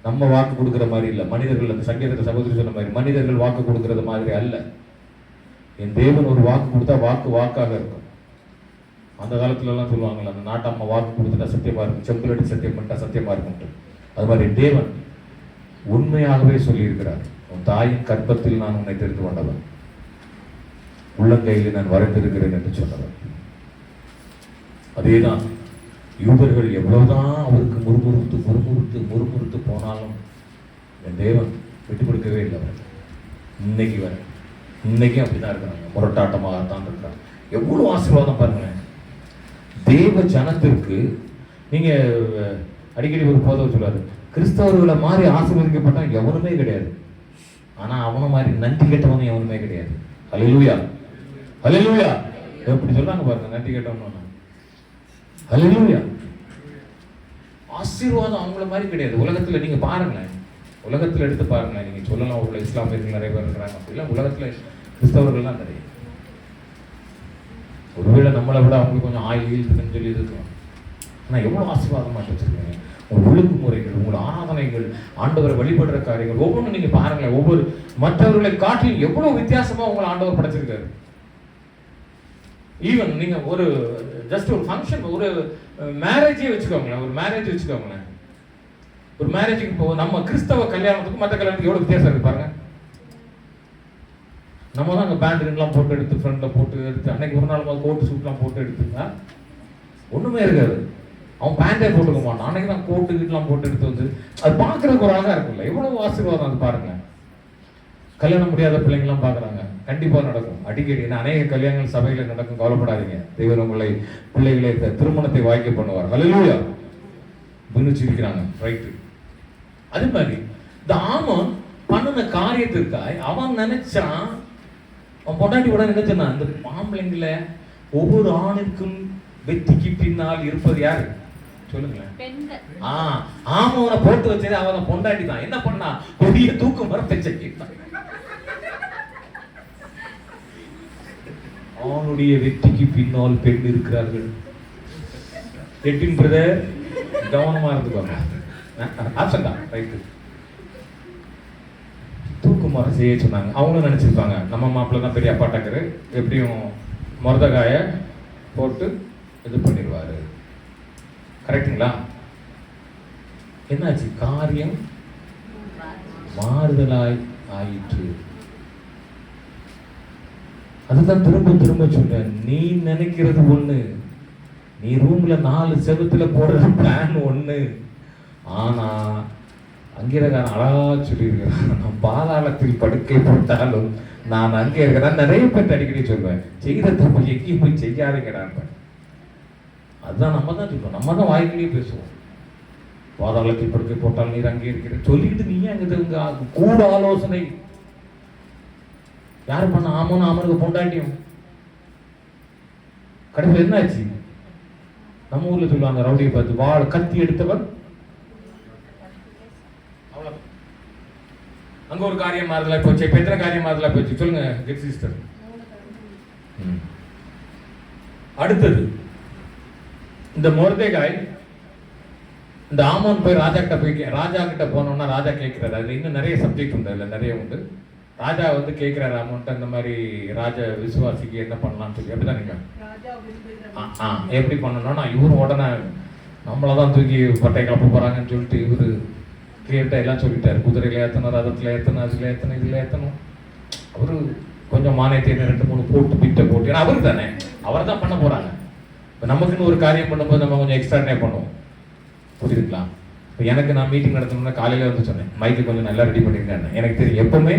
நம்ம வாக்கு கொடுக்கிற மாதிரி இல்லை. மனிதர்கள், அந்த சங்கீதத்தை சகோதரி சொன்ன மாதிரி, மனிதர்கள் வாக்கு கொடுக்கறது மாதிரி அல்ல. என் தேவன் ஒரு வாக்கு கொடுத்தா வாக்கு வாக்காக இருக்கும். அந்த காலத்துல எல்லாம் சொல்லுவாங்கல்ல, அந்த நாட்டம்மா வாக்கு கொடுத்துட்டா சத்தியமா இருக்கும், செம்புலடி சத்தியம் பண்ணிட்டா சத்தியமா இருக்கும். அது மாதிரி தேவன் உண்மையாகவே சொல்லி இருக்கிறார், உன் தாயின் கற்பத்தில் நான் உன்னை தெரிந்து கொண்டவன், உள்ளங்கையில் நான் வரைந்திருக்கிறேன் என்று சொன்னவர். அதேதான் யூதர்கள் எவ்வளவுதான் அவருக்கு முறுமுறுத்து போனாலும் என் தேவன் விட்டு கொடுக்கவே இல்லை அவர்கள். இன்னைக்கும் அப்படிதான் இருக்கிறாங்க, முரட்டாட்டமாக தான் இருக்கிறாங்க. எவ்வளவு ஆசீர்வாதம் பாருங்களேன். தேவ ஜனத்திற்கு நீங்க அடிக்கடி ஒரு போதவர் சொல்றாரு, கிறிஸ்தவர்களை மாதிரி ஆசீர்வதிக்கப்பட்டான் எவனுமே கிடையாது. ஆனா அவன மாதிரி நன்றி கேட்டவனும் எவனுமே கிடையாது. அல்லேலூயா, அல்லேலூயா. எப்படி சொல்றாங்க பாருங்க, நன்றி கேட்டவன். அல்லேலூயா. ஆசீர்வாதம் அவங்கள மாதிரி கிடையாது உலகத்துல. நீங்க பாருங்களேன், உலகத்தில் எடுத்து பாருங்களேன், நீங்கள் சொல்லலாம் உள்ள இஸ்லாமியர்கள் நிறைய பேர் இருக்கிறாங்க, அப்படிலாம் உலகத்தில் கிறிஸ்தவர்கள்லாம் நிறைய. ஒருவேளை நம்மளை விட அவங்களுக்கு கொஞ்சம் ஆயில் இருக்குன்னு சொல்லி இருக்கலாம். ஆனால் எவ்வளோ ஆசீர்வாதமாக வச்சுருக்கீங்க. உங்கள் ஒழுங்குமுறைகள், உங்கள் ஆராதனைகள், ஆண்டவரை வழிபடுற காரியங்கள் ஒவ்வொன்றும் நீங்கள் பாருங்களேன். ஒவ்வொரு மற்றவர்களை காட்டிலும் எவ்வளோ வித்தியாசமாக உங்களை ஆண்டவர் படைச்சிருக்காரு. ஈவன் நீங்கள் ஒரு ஜஸ்ட் ஒரு ஃபங்க்ஷன், ஒரு மேரேஜே வச்சுக்கோங்களேன், ஒரு மேரேஜ் வச்சுக்கோங்களேன். ஒரு மேரேஜுக்கு இப்போ நம்ம கிறிஸ்தவ கல்யாணத்துக்கும் மற்ற கல்யாணத்துக்கு எவ்வளோ வித்தியாசம் இருக்கு பாருங்க. நம்ம தான் அங்கே பேண்ட்லாம் போட்டு எடுத்து ஃப்ரண்டில் போட்டு எடுத்து அன்னைக்கு ஒரு நாள் கோட்டு சூட்லாம் போட்டு எடுத்துங்க ஒன்றுமே இருக்காது. அவன் பேண்டே போட்டுக்க மாட்டான். அன்னைக்கு தான் கோட்டு வீட்டெலாம் போட்டு எடுத்து வந்து அது பார்க்குறதுக்கு ஒரு அழகாக இருக்குல்ல. எவ்வளோ ஆசீர்வாதம் அது பாருங்க. கல்யாணம் முடியாத பிள்ளைங்களாம் பார்க்குறாங்க, கண்டிப்பாக நடக்கும் அடிக்கடி. அநேக கல்யாணங்கள் சபையில் நடக்கும், கவலைப்படாதீங்க. தெய்வம் உங்களை பிள்ளைகளை திருமணத்தை வாய்க்க பண்ணுவார். ஹல்லேலூயா. விண்ணிச்சிருக்கிறாங்க, ரைட்டு. அது மாதிரி இந்த ஆமோன் பண்ணின காரியத்திற்காய் அவன் நினைச்சான், அவன் பொண்டாட்டி கூட நினைச்சான், இந்த ஆம்பளைங்களை ஒவ்வொரு ஆணுக்கும் வெற்றிக்கு பின்னால் இருப்பது யாரு சொல்லுங்களேன். ஆமோனை போட்டு வச்சது அவனை பொண்டாட்டி தான். என்ன பண்ணா, கொடிய தூக்கு மரத்தை செஞ்சிட்டான். அவனுடைய வெற்றிக்கு பின்னால் பெண் இருக்கிறார்கள். எட்டின் பிரதர் கவனமா இருந்துக்கோங்க. ஆப்ஷன் தான், ரைட்டு. தூக்குமாரம் செய்ய சொன்னாங்க. அவங்களும் நினைச்சிருப்பாங்க நம்ம மாப்பிள்ள தான் பெரிய அப்பாட்டாக்கரு, எப்படியும் மொரதகாய போட்டு இது பண்ணிடுவாரு. கரெக்டுங்களா? என்னாச்சு? காரியம் மாறுதலாய் ஆயிற்று. அதுதான் திரும்ப திரும்ப சொல்ல, நீ நினைக்கிறது ஒண்ணு, நீ ரூம்ல 4 செவத்துல போடுற பிளான் ஒண்ணு. ஆனா அங்கீகாரம் அழகா சொல்லியிருக்கிறேன், நான் பாதாளத்தில் படுக்கை போட்டாலும் நான் அங்கே இருக்கிறேன். நிறைய பேர் அடிக்கடி சொல்வேன், செய்கிற தப்பு எங்கேயும் போய் செய்யாதீங்கடான். அதுதான் நம்ம தான் சொல்லுவோம், நம்ம தான் வாய்க்கிலேயே பேசுவோம். பாதாளத்தில் படுக்கை போட்டால் நீர் அங்கே இருக்கிற சொல்லிட்டு நீ அங்கே கூட ஆலோசனை யாரு பண்ண? ஆமோன்னு அவனுக்கு பொண்டாட்டியும். கடைசியில் என்னாச்சு? நம்ம ஊர்ல சொல்லுவாங்க, ரவுடியை பார்த்து வாள் கத்தி எடுத்தவர். அங்க ஒரு காரியம் மாறுதலா போச்சு. இப்ப எத்தனை காரியம் மாறுதலா போச்சு சொல்லுங்க கெட் சிஸ்டர். அடுத்தது இந்த மொர்தெகாய், இந்த ஆமோன் போய் ராஜா கிட்ட போனோம்னா ராஜா கேட்கிறாரு. அதுல இன்னும் நிறைய சப்ஜெக்ட் உண்டு, அதுல நிறைய உண்டு. ராஜா வந்து கேட்கிறாரு ஆமோன்ட்ட, இந்த மாதிரி ராஜ விசுவாசிக்கு என்ன பண்ணலாம்னு சொல்லி. அப்படிதான் நீங்க எப்படி பண்ணணும்னா, இவரும் உடனே நம்மளதான் தூக்கி பட்டை கிளப்ப போறாங்கன்னு சொல்லிட்டு இவரு கிளியர்ட்டா எல்லாம் சொல்லிட்டாரு. குதிரையில ஏத்தணும், ரதத்துல ஏத்தணும், அதுல ஏத்தணும், இதுல ஏத்தணும். அவரு கொஞ்சம் மானியத்தை 2-3 போட்டு பிட்ட போட்டு, ஏன்னா அவரு தானே, அவர் தான் பண்ண போறாங்க. இப்போ நமக்குன்னு ஒரு காரியம் பண்ணும்போது நம்ம கொஞ்சம் எக்ஸ்ட்ரானே பண்ணுவோம், புரியுதுங்களா? இப்போ எனக்கு நான் மீட்டிங் நடத்தணும்னா காலையில வந்து சொன்னேன், மைக்கு கொஞ்சம் நல்லா ரெடி பண்ணிருக்கேன். எனக்கு தெரியும், எப்பவுமே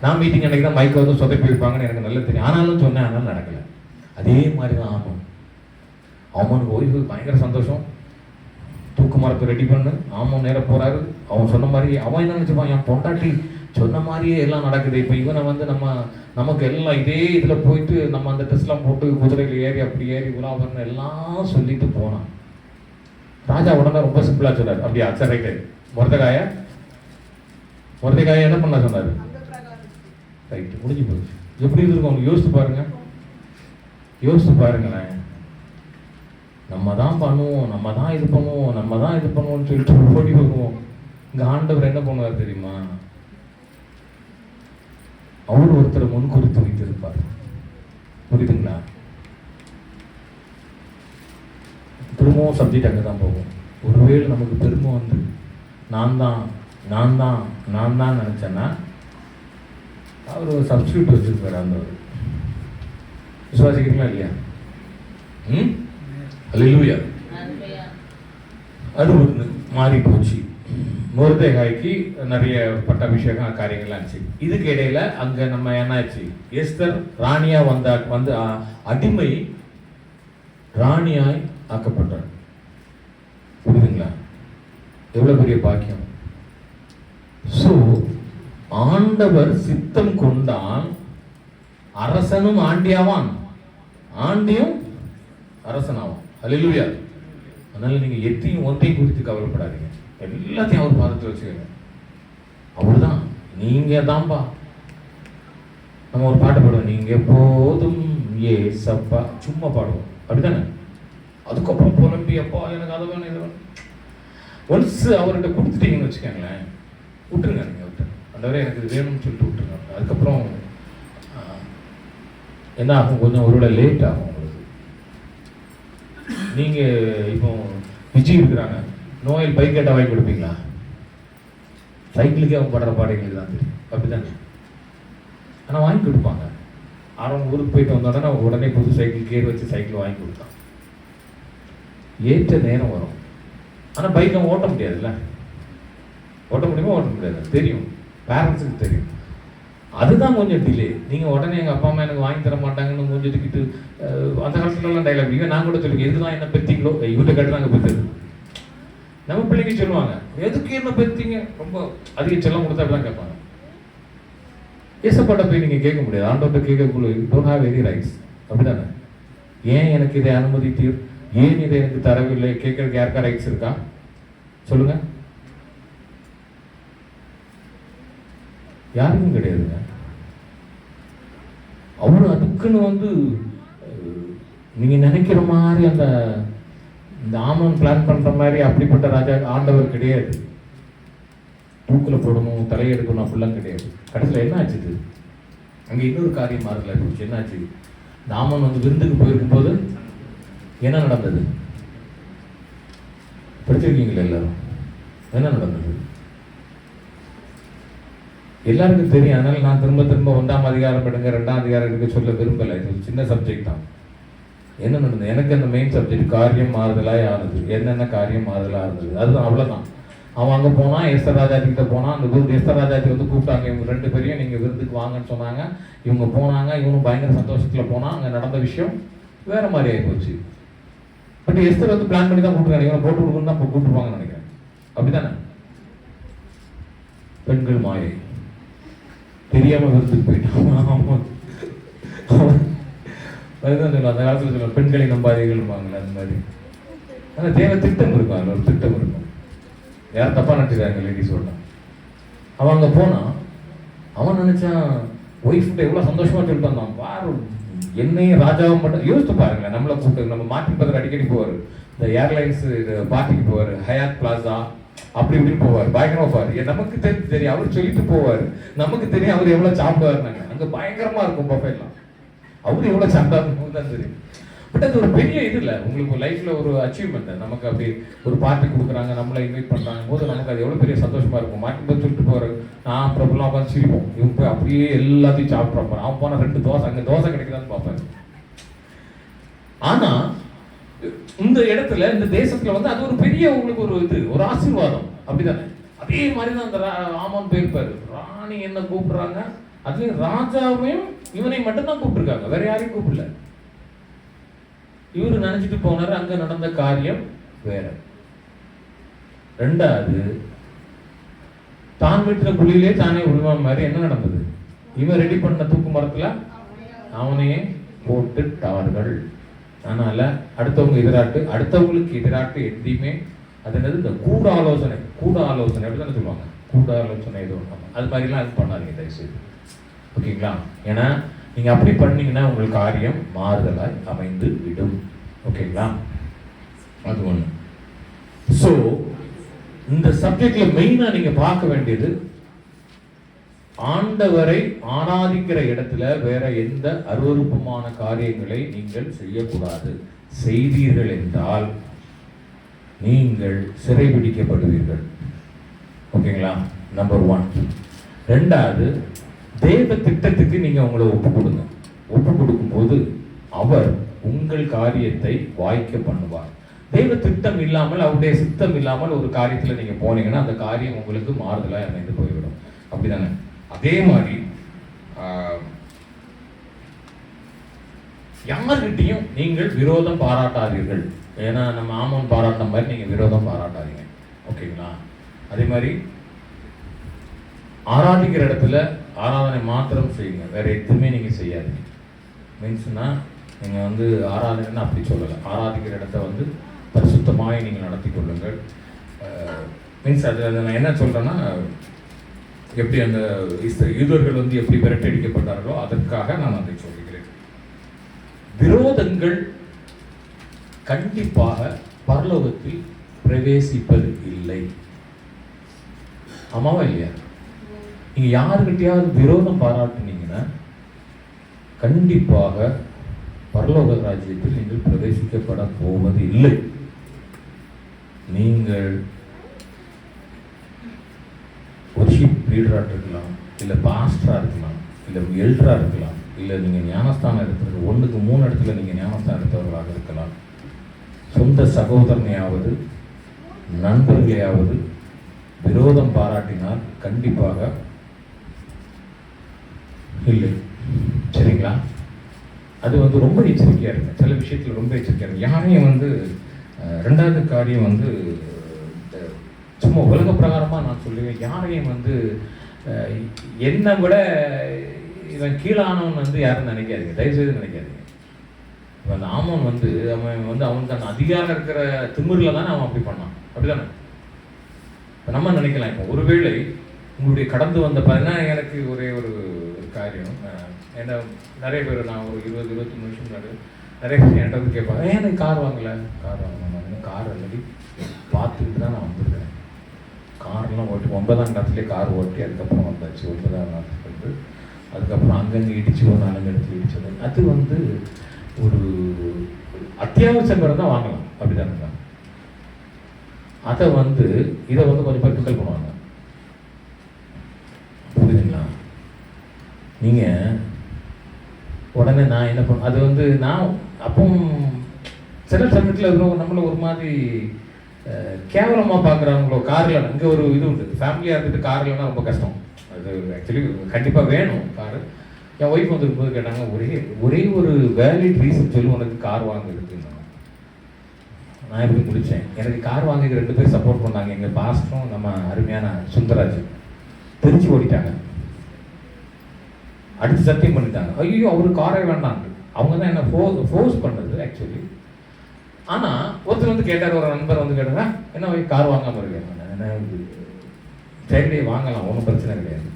நான் மீட்டிங் அன்னைக்கு தான் மைக்கை வந்து சொதப்பி வைப்பாங்கன்னு எனக்கு நல்லா தெரியும். ஆனாலும் சொன்னேன், ஆனாலும் நடக்கல. அதே மாதிரி தான் ஆமாம். அவனுக்கு ஓய்வு பயங்கர சந்தோஷம். தூக்கு மரத்தை ரெடி பண்ணு. ஆமாம் நேரம் போறாரு. அவன் சொன்ன மாதிரி அவன் என்ன நினைச்சுப்பான், என் பொண்டாட்டி சொன்ன மாதிரியே எல்லாம் நடக்குது. இப்போ இவனை வந்து நமக்கு எல்லாம் இதே இதில் போயிட்டு நம்ம அந்த ட்ரெஸ்லாம் போட்டு குதிரையில் ஏறி அப்படி ஏறி உலாவர்னு எல்லாம் சொல்லிட்டு போனான். ராஜா உடனே ரொம்ப சிம்பிளா சொன்னார், அப்படியா சரி ரைட்டு. மொர்தெகாய என்ன பண்ண சொன்னாரு? ரைட்டு, முடிஞ்சு போச்சு. எப்படி இருக்கும் அவங்க யோசித்து பாருங்களேன். நம்ம தான் பண்ணுவோம், நம்ம தான் இது பண்ணுவோம்னு சொல்லிட்டு ஓடி வருவோம். இங்க ஆண்டவர் என்ன பண்ணுவார் தெரியுமா? அவர் ஒருத்தரை முன்குறித்து வைத்திருப்பார். புரியுதுங்களா? திரும்பவும் சப்ஜெக்ட் அங்கே தான் போகும். ஒருவேளை நமக்கு பெருமை வந்து நான் தான் நினைச்சேன்னா அவர் ஒரு சப்ஸ்டியூட் வச்சிருப்பாரு. அந்த விசுவாசிக்கிறீங்களா இல்லையா? அல்லேலூயா. அது ஒன்று மாறி போச்சு. மொர்தெகாய்க்கு நிறைய பட்டாபிஷேகம் காரியங்கள்லாம் இருந்துச்சு. இதுக்கு இடையில அங்க நம்ம என்னாச்சு, எஸ்தர் ராணியா வந்து அடிமை ராணியாய் ஆக்கப்பட்டார். புரியுதுங்களா? எவ்வளவு பெரிய பாக்கியம். சோ ஆண்டவர் சித்தம் கொண்டால் அரசனும் ஆண்டியாவான், ஆண்டியும் அரசனாவான். அல்லேலூயா. அதனால நீங்க எத்தையும் ஒன்றையும் குறித்து கவலைப்படாதீங்க, எல்லாத்தையும் அவர் பாதத்தில் வச்சுக்கோங்க. அவர்தான், நீங்க தான்பா. நம்ம ஒரு பாட்டு பாடுவோம், நீங்க போதும் ஏசப்பா, சும்மா பாடுவோம், அப்படித்தானே? அதுக்கப்புறம் புலம்பி அப்பா எனக்கு அதை வேணும் இதை வேணும். ஒன்ஸ் அவர்கிட்ட கொடுத்துட்டீங்கன்னு வச்சுக்கோங்களேன், விட்டுருங்க. நீங்கள் விட்டுருங்க, அந்தவரை எனக்கு இது வேணும்னு சொல்லிட்டு விட்டுருங்க. அதுக்கப்புறம் என்ன ஆகும், கொஞ்சம் ஒருவேளை லேட் ஆகும் உங்களுக்கு. நீங்கள் இப்போ விஜய் இருக்கிறாங்க, நோயில் பைக் கேட்டால் வாங்கி கொடுப்பீங்களா? சைக்கிளுக்கே அவங்க படுற பாடைகளுக்கு தான் தெரியும், அப்படித்தானே? ஆனால் வாங்கி கொடுப்பாங்க. அவங்க ஊருக்கு போயிட்டு வந்தோடனே உடனே புது சைக்கிள் கேர் வச்சு சைக்கிள் வாங்கி கொடுத்தான். ஏற்ற நேரம் வரும். ஆனால் பைக்கை ஓட்ட முடியாதுல்ல. ஓட்ட முடியுமா? ஓட்ட முடியாது, தெரியும், பேரண்ட்ஸுக்கு தெரியும். அதுதான் கொஞ்சம் டிலே. நீங்கள் உடனே எங்கள் அப்பா அம்மா எனக்கு வாங்கி தர மாட்டாங்கன்னு மூஞ்சிட்டுக்கிட்டு அந்த காலத்துலலாம் டைலாக் இவன் நான் கூட சொல்லுவேன், எதுதான் என்ன பெற்றீங்களோ இவட்ட கட்டுறாங்க பெற்றது. நம்ம பிள்ளைங்க சொல்லுவாங்க, எதுக்கு என்ன பெற்றீங்க, ரொம்ப அதிக செல்லம் கொடுத்தா அப்படிதான் கேட்பாங்க. ஏசப்பாட்ட போய் நீங்கள் கேட்க முடியாது, ஆண்டோட்ட கேட்கக்குள்ள டோன்ட் ஹேவ் எனி ரைட்ஸ், அப்படிதானே? ஏன் எனக்கு இதை அனுமதித்தீர், ஏன் இதை எனக்கு தரவில்லை கேட்கறதுக்கு யாருக்கா ரைட்ஸ் இருக்கா சொல்லுங்க? யாருக்கும் கிடையாதுங்க. அவரு அதுக்குன்னு நீங்க நினைக்கிற மாதிரி அந்த ஆமன் பிளான் பண்ற மாதிரி அப்படிப்பட்ட ராஜா ஆண்டவர் கிடையாது. தூக்கில் போடணும், தலையெடுக்கணும் அப்படிலாம் கிடையாது. கடைசியில் என்ன ஆச்சு, அங்க இன்னொரு காரியம் மாறல போச்சு. என்னாச்சு, ஆமன் விருந்துக்கு போயிருக்கும் போது என்ன நடந்தது படிச்சிருக்கீங்களா எல்லாரும்? என்ன நடந்தது எல்லாருக்கும் தெரியும். அதனால நான் திரும்ப திரும்ப 1ஆம் அதிகாரம் எடுங்க 2ஆம் அதிகாரம் எடுக்க சொல்ல விரும்பலை. இது சின்ன சப்ஜெக்ட் தான். என்ன நடந்தது, எனக்கு அந்த மெயின் சப்ஜெக்ட் காரியம் மாறுதலாய் ஆனது. என்னென்ன காரியம் மாறுதலாக இருந்தது, அதுதான், அவ்வளோதான். அவன் அங்கே போனான், எஸ்தர் ராஜாத்தி கிட்ட போனான். அந்த விருது எஸ்தர் ராஜாத்தி கூப்பிட்டாங்க, இவங்க 2 பேரையும் நீங்கள் விருந்துக்கு வாங்கன்னு சொன்னாங்க. இவங்க போனாங்க, இவனும் பயங்கர சந்தோஷத்தில் போனான். அங்கே நடந்த விஷயம் வேற மாதிரி ஆகி போச்சு. பட் எஸ்தர் பிளான் பண்ணி தான் கூப்பிட்டுருக்காங்க, இவனை போட்டு கொடுக்கணும் தான் கூப்பிட்டுருப்பாங்கன்னு நினைக்கிறேன், அப்படித்தானே? பெண்கள் மாயை தெரியாம விருந்துக்கு போயிட்டான். அதுதான் சொல்லுவாங்க, அந்த காலத்தில் சொல்லுவாங்க பெண்களை நம்பாதீங்கள்பாங்களே, அந்த மாதிரி. ஆனால் தேவை திட்டம் இருக்கும், ஒரு திட்டம் இருக்கும். யாரும் தப்பா நினைச்சுக்காங்க லேடிஸ் சொல்லலாம். அவன் அங்கே போனான், அவன் நினைச்சான் ஒய்ஃப்கிட்ட எவ்வளோ சந்தோஷமா சொல்லிட்டு வந்தான். பாரு என்னையும் ராஜாவும் மட்டும் யோசித்து பாருங்களேன். நம்மளை கூப்பிட்டு நம்ம மார்ட்டின் பதர் அடிக்கடி போவார், இந்த ஏர்லைன்ஸ் பார்ட்டிக்கு போவார், ஹயாத் பிளாசா அப்படி இப்படின்னு போவார், பயங்கரமா போவார். நமக்கு தெரியும் அவர் சொல்லிட்டு போவார், நமக்கு தெரியும் அவர் எவ்வளவு சாப்பிடுவாருனாங்க. அங்க பயங்கரமா இருக்கும் பஃபேலாம், அவரு எவ்வளவு சாப்பிட்டாருன்னு தான் தெரியும். பட் அது ஒரு பெரிய இது இல்லை, உங்களுக்கு லைஃப்ல ஒரு அச்சீவ்மெண்ட். நமக்கு அப்படி ஒரு பார்ட்டி கொடுக்குறாங்க, நம்மளை இன்வைட் பண்றாங்க போது நமக்கு அது எவ்வளவு பெரிய சந்தோஷமா இருக்கும். மார்ட்டின் பதர் சொல்லிட்டு போவாரு, நான் பிரபலம் உட்காந்து சிரிப்போம், இவங்க போய் அப்படியே எல்லாத்தையும் சாப்பிட்றாங்க. அவன் போன 2 தோசை, அங்க தோசை கிடைக்குதான்னு பார்ப்பாரு. ஆனா இந்த இடத்துல இந்த தேசத்துல அது ஒரு பெரிய உங்களுக்கு ஒரு இது, ஒரு ஆசீர்வாதம், அப்படிதானே? அதே மாதிரிதான் அந்த ஆமான் போயிருப்பாரு. ராணி என்ன கூப்பிடுறாங்க, அதுலயும் ராஜாவையும் இவனை மட்டும் தான் கூப்பிட்டுருக்காங்க, வேற யாரையும் கூப்பிடல. இவரு நினைச்சிட்டு போனாரு, அங்க நடந்த காரியம் வேற. 2வது, தான் வீட்டுல குழியிலே தானே உருவான மாதிரி என்ன நடந்தது, இவன் ரெடி பண்ண தூக்கு மரத்துல அவனையே போட்டுட்டார்கள். அதனால அடுத்தவங்களுக்கு எதிராட்டு எதையுமே அது என்னது, இந்த கூட ஆலோசனை அப்படிதானே சொல்லுவாங்க, கூட ஆலோசனை ஏதோ அது மாதிரிலாம் அது பண்ணாதீங்க தயவுசெய்து, ஓகேங்களா? ஏன்னா நீங்க அப்படி பண்ணீங்கன்னா உங்களுக்கு காரியம் மாறுதலாய் அமைந்து விடும், ஓகேங்களா? அது ஒண்ணு. ஸோ இந்த சப்ஜெக்ட்ல மெயினா நீங்க பார்க்க வேண்டியது, ஆண்டவரை ஆராதிக்கிற இடத்துல வேற எந்த அருவருப்பமான காரியங்களை நீங்கள் செய்யக்கூடாது. செய்தீர்கள் என்றால் நீங்கள் சிறைபிடிக்கப்படுவீர்கள், ஓகேங்களா? நம்பர் 1. 2வது, தேவ திட்டத்துக்கு நீங்க உங்களை ஒப்பு கொடுங்க. ஒப்பு கொடுக்கும் போது அவர் உங்கள் காரியத்தை வாய்க்க பண்ணுவார். தெய்வ திட்டம் இல்லாமல், அவருடைய சித்தம் இல்லாமல் ஒரு காரியத்துல நீங்க போனீங்கன்னா அந்த காரியம் உங்களுக்கு மாறுதலாக அமைந்து போய்விடும், அப்படிதானே? அதே மாதிரி யார்கிட்டையும் நீங்கள் விரோதம் பாராட்டாதீர்கள். ஏன்னா நம்ம ஆமோன் பாராட்டின மாதிரி நீங்க விரோதம் பாராட்டாதீங்க, ஓகேங்களா? அதே மாதிரி ஆராதிக்கிற இடத்துல ஆராதனை மாத்திரம் செய்யுங்க, வேற எதுவுமே நீங்க செய்யாதீங்க. மீன்ஸ்னா நீங்க ஆராதனைன்னு அப்படி சொல்லலை, ஆராதிக்கிற இடத்த பரிசுத்தமாய் நீங்கள் நடத்தி கொள்ளுங்கள். மீன்ஸ் அது நான் என்ன சொல்றேன்னா, எப்படி அந்த யூதர்கள் வந்து எப்படி விரட்டடிக்கப்பட்டார்களோ அதற்காக நான் அதை சொல்கிறேன். விரோதங்கள் கண்டிப்பாக பரலோகத்தில் பிரவேசிப்பது இல்லை. ஆமாவா இல்லையா? நீங்க யாருக்கிட்டையாவது விரோதம் பாராட்டுனீங்கன்னா கண்டிப்பாக பரலோக ராஜ்யத்தில் நீங்கள் பிரவேசிக்கப்பட போவது இல்லை. நீங்கள் ஒர்ஷிப் லீடராக இருக்கலாம், இல்லை பாஸ்டராக இருக்கலாம், இல்லை எல்டராக இருக்கலாம், இல்லை நீங்கள் ஞானஸ்தானம் எடுத்துருக்கு 1க்கு 3 இடத்துல நீங்கள் ஞானஸ்தானம் எடுத்தவர்களாக இருக்கலாம். சொந்த சகோதரனையாவது நண்பர்களையாவது விரோதம் பாராட்டினால் கண்டிப்பாக இல்லை. சரிங்களா? அது வந்து ரொம்ப எச்சரிக்கையாக இருக்கு. சில விஷயத்தில் ரொம்ப எச்சரிக்கையாக இருக்கு. யாரையும் வந்து ரெண்டாவது காரியம் வந்து சும்மா உலக பிரகாரமாக நான் சொல்லுவேன், யாரையும் வந்து என்னை விட இவன் கீழானவன் வந்து யாரும் நினைக்காதீங்க, தயவுசெய்து நினைக்காதீங்க. அந்த ஆமன் வந்து அவனுக்கு அந்த அதிகாரம் இருக்கிற திமிரில் தானே அவன் அப்படி பண்ணான், அப்படிதானே? இப்போ நம்ம நினைக்கலாம், இப்போ ஒருவேளை உங்களுடைய கடந்து வந்த பார்த்தீங்கன்னா எனக்கு ஒரே ஒரு காரியம், ஏன்னா நிறைய பேர் நான் ஒரு 20-21 நிமிஷம் முன்னாடி நிறைய பேர் என்கிட்ட வந்து கேட்பாங்க, எனக்கு கார் வாங்கலை. கார் ஆல்ரெடி பார்த்துக்கிட்டு தான் நான் வந்திருக்கேன். கார்லாம் ஓட்டி 9ஆம் கிளாஸ்லேயே கார் ஓட்டி அதுக்கப்புறம் வந்தாச்சு. 9ஆம் கிளாஸ் வந்து அதுக்கப்புறம் அங்கங்கே இடிச்சு ஒரு 4 இடத்துல இடிச்சது. அது வந்து ஒரு அத்தியாவசியம் தான் வாங்கலாம், அப்படிதான். அதை வந்து இதை வந்து கொஞ்சம் பேர் கிண்டல் பண்ணுவாங்க, புரியுதுங்களா? நீங்கள் உடனே நான் என்ன பண்ண, அது வந்து நான் அப்போ சில சமயத்தில் இருக்கிறவங்க நம்மளை ஒரு மாதிரி கேவலமாக பார்க்குறாங்களோ. காரில் இங்கே ஒரு இது உண்டு, ஃபேமிலியாக இருந்துட்டு கார் இல்லைன்னா ரொம்ப கஷ்டம். அது ஆக்சுவலி கண்டிப்பாக வேணும் காரு. என் ஒய்ஃப் வந்துருக்கும்போது கேட்டாங்க, ஒரே ஒரு வேலிட் ரீசன் சொல்லி உனக்கு கார் வாங்குறதுக்கு. நான் எப்படி முடித்தேன், எனக்கு கார் வாங்கிக்க 2 பேர் சப்போர்ட் பண்ணாங்க. எங்கள் பாஸ்டரும் நம்ம அருமையான சுந்தராஜ் தெரிஞ்சு ஓடிட்டாங்க, அடுத்து சத்தியம் பண்ணிட்டாங்க, ஐயோ அவரு காரே வேண்டாம். அவங்க தான் என்ன ஃபோர்ஸ் பண்ணது ஆக்சுவலி. ஆனால் ஒருத்தர் வந்து கேட்டார், ஒரு நண்பர் வந்து கேட்டாங்க, என்ன கார் வாங்காமல் இருக்கேன். என்ன சரி வாங்கலாம், ஒன்றும் பிரச்சனை கிடையாது.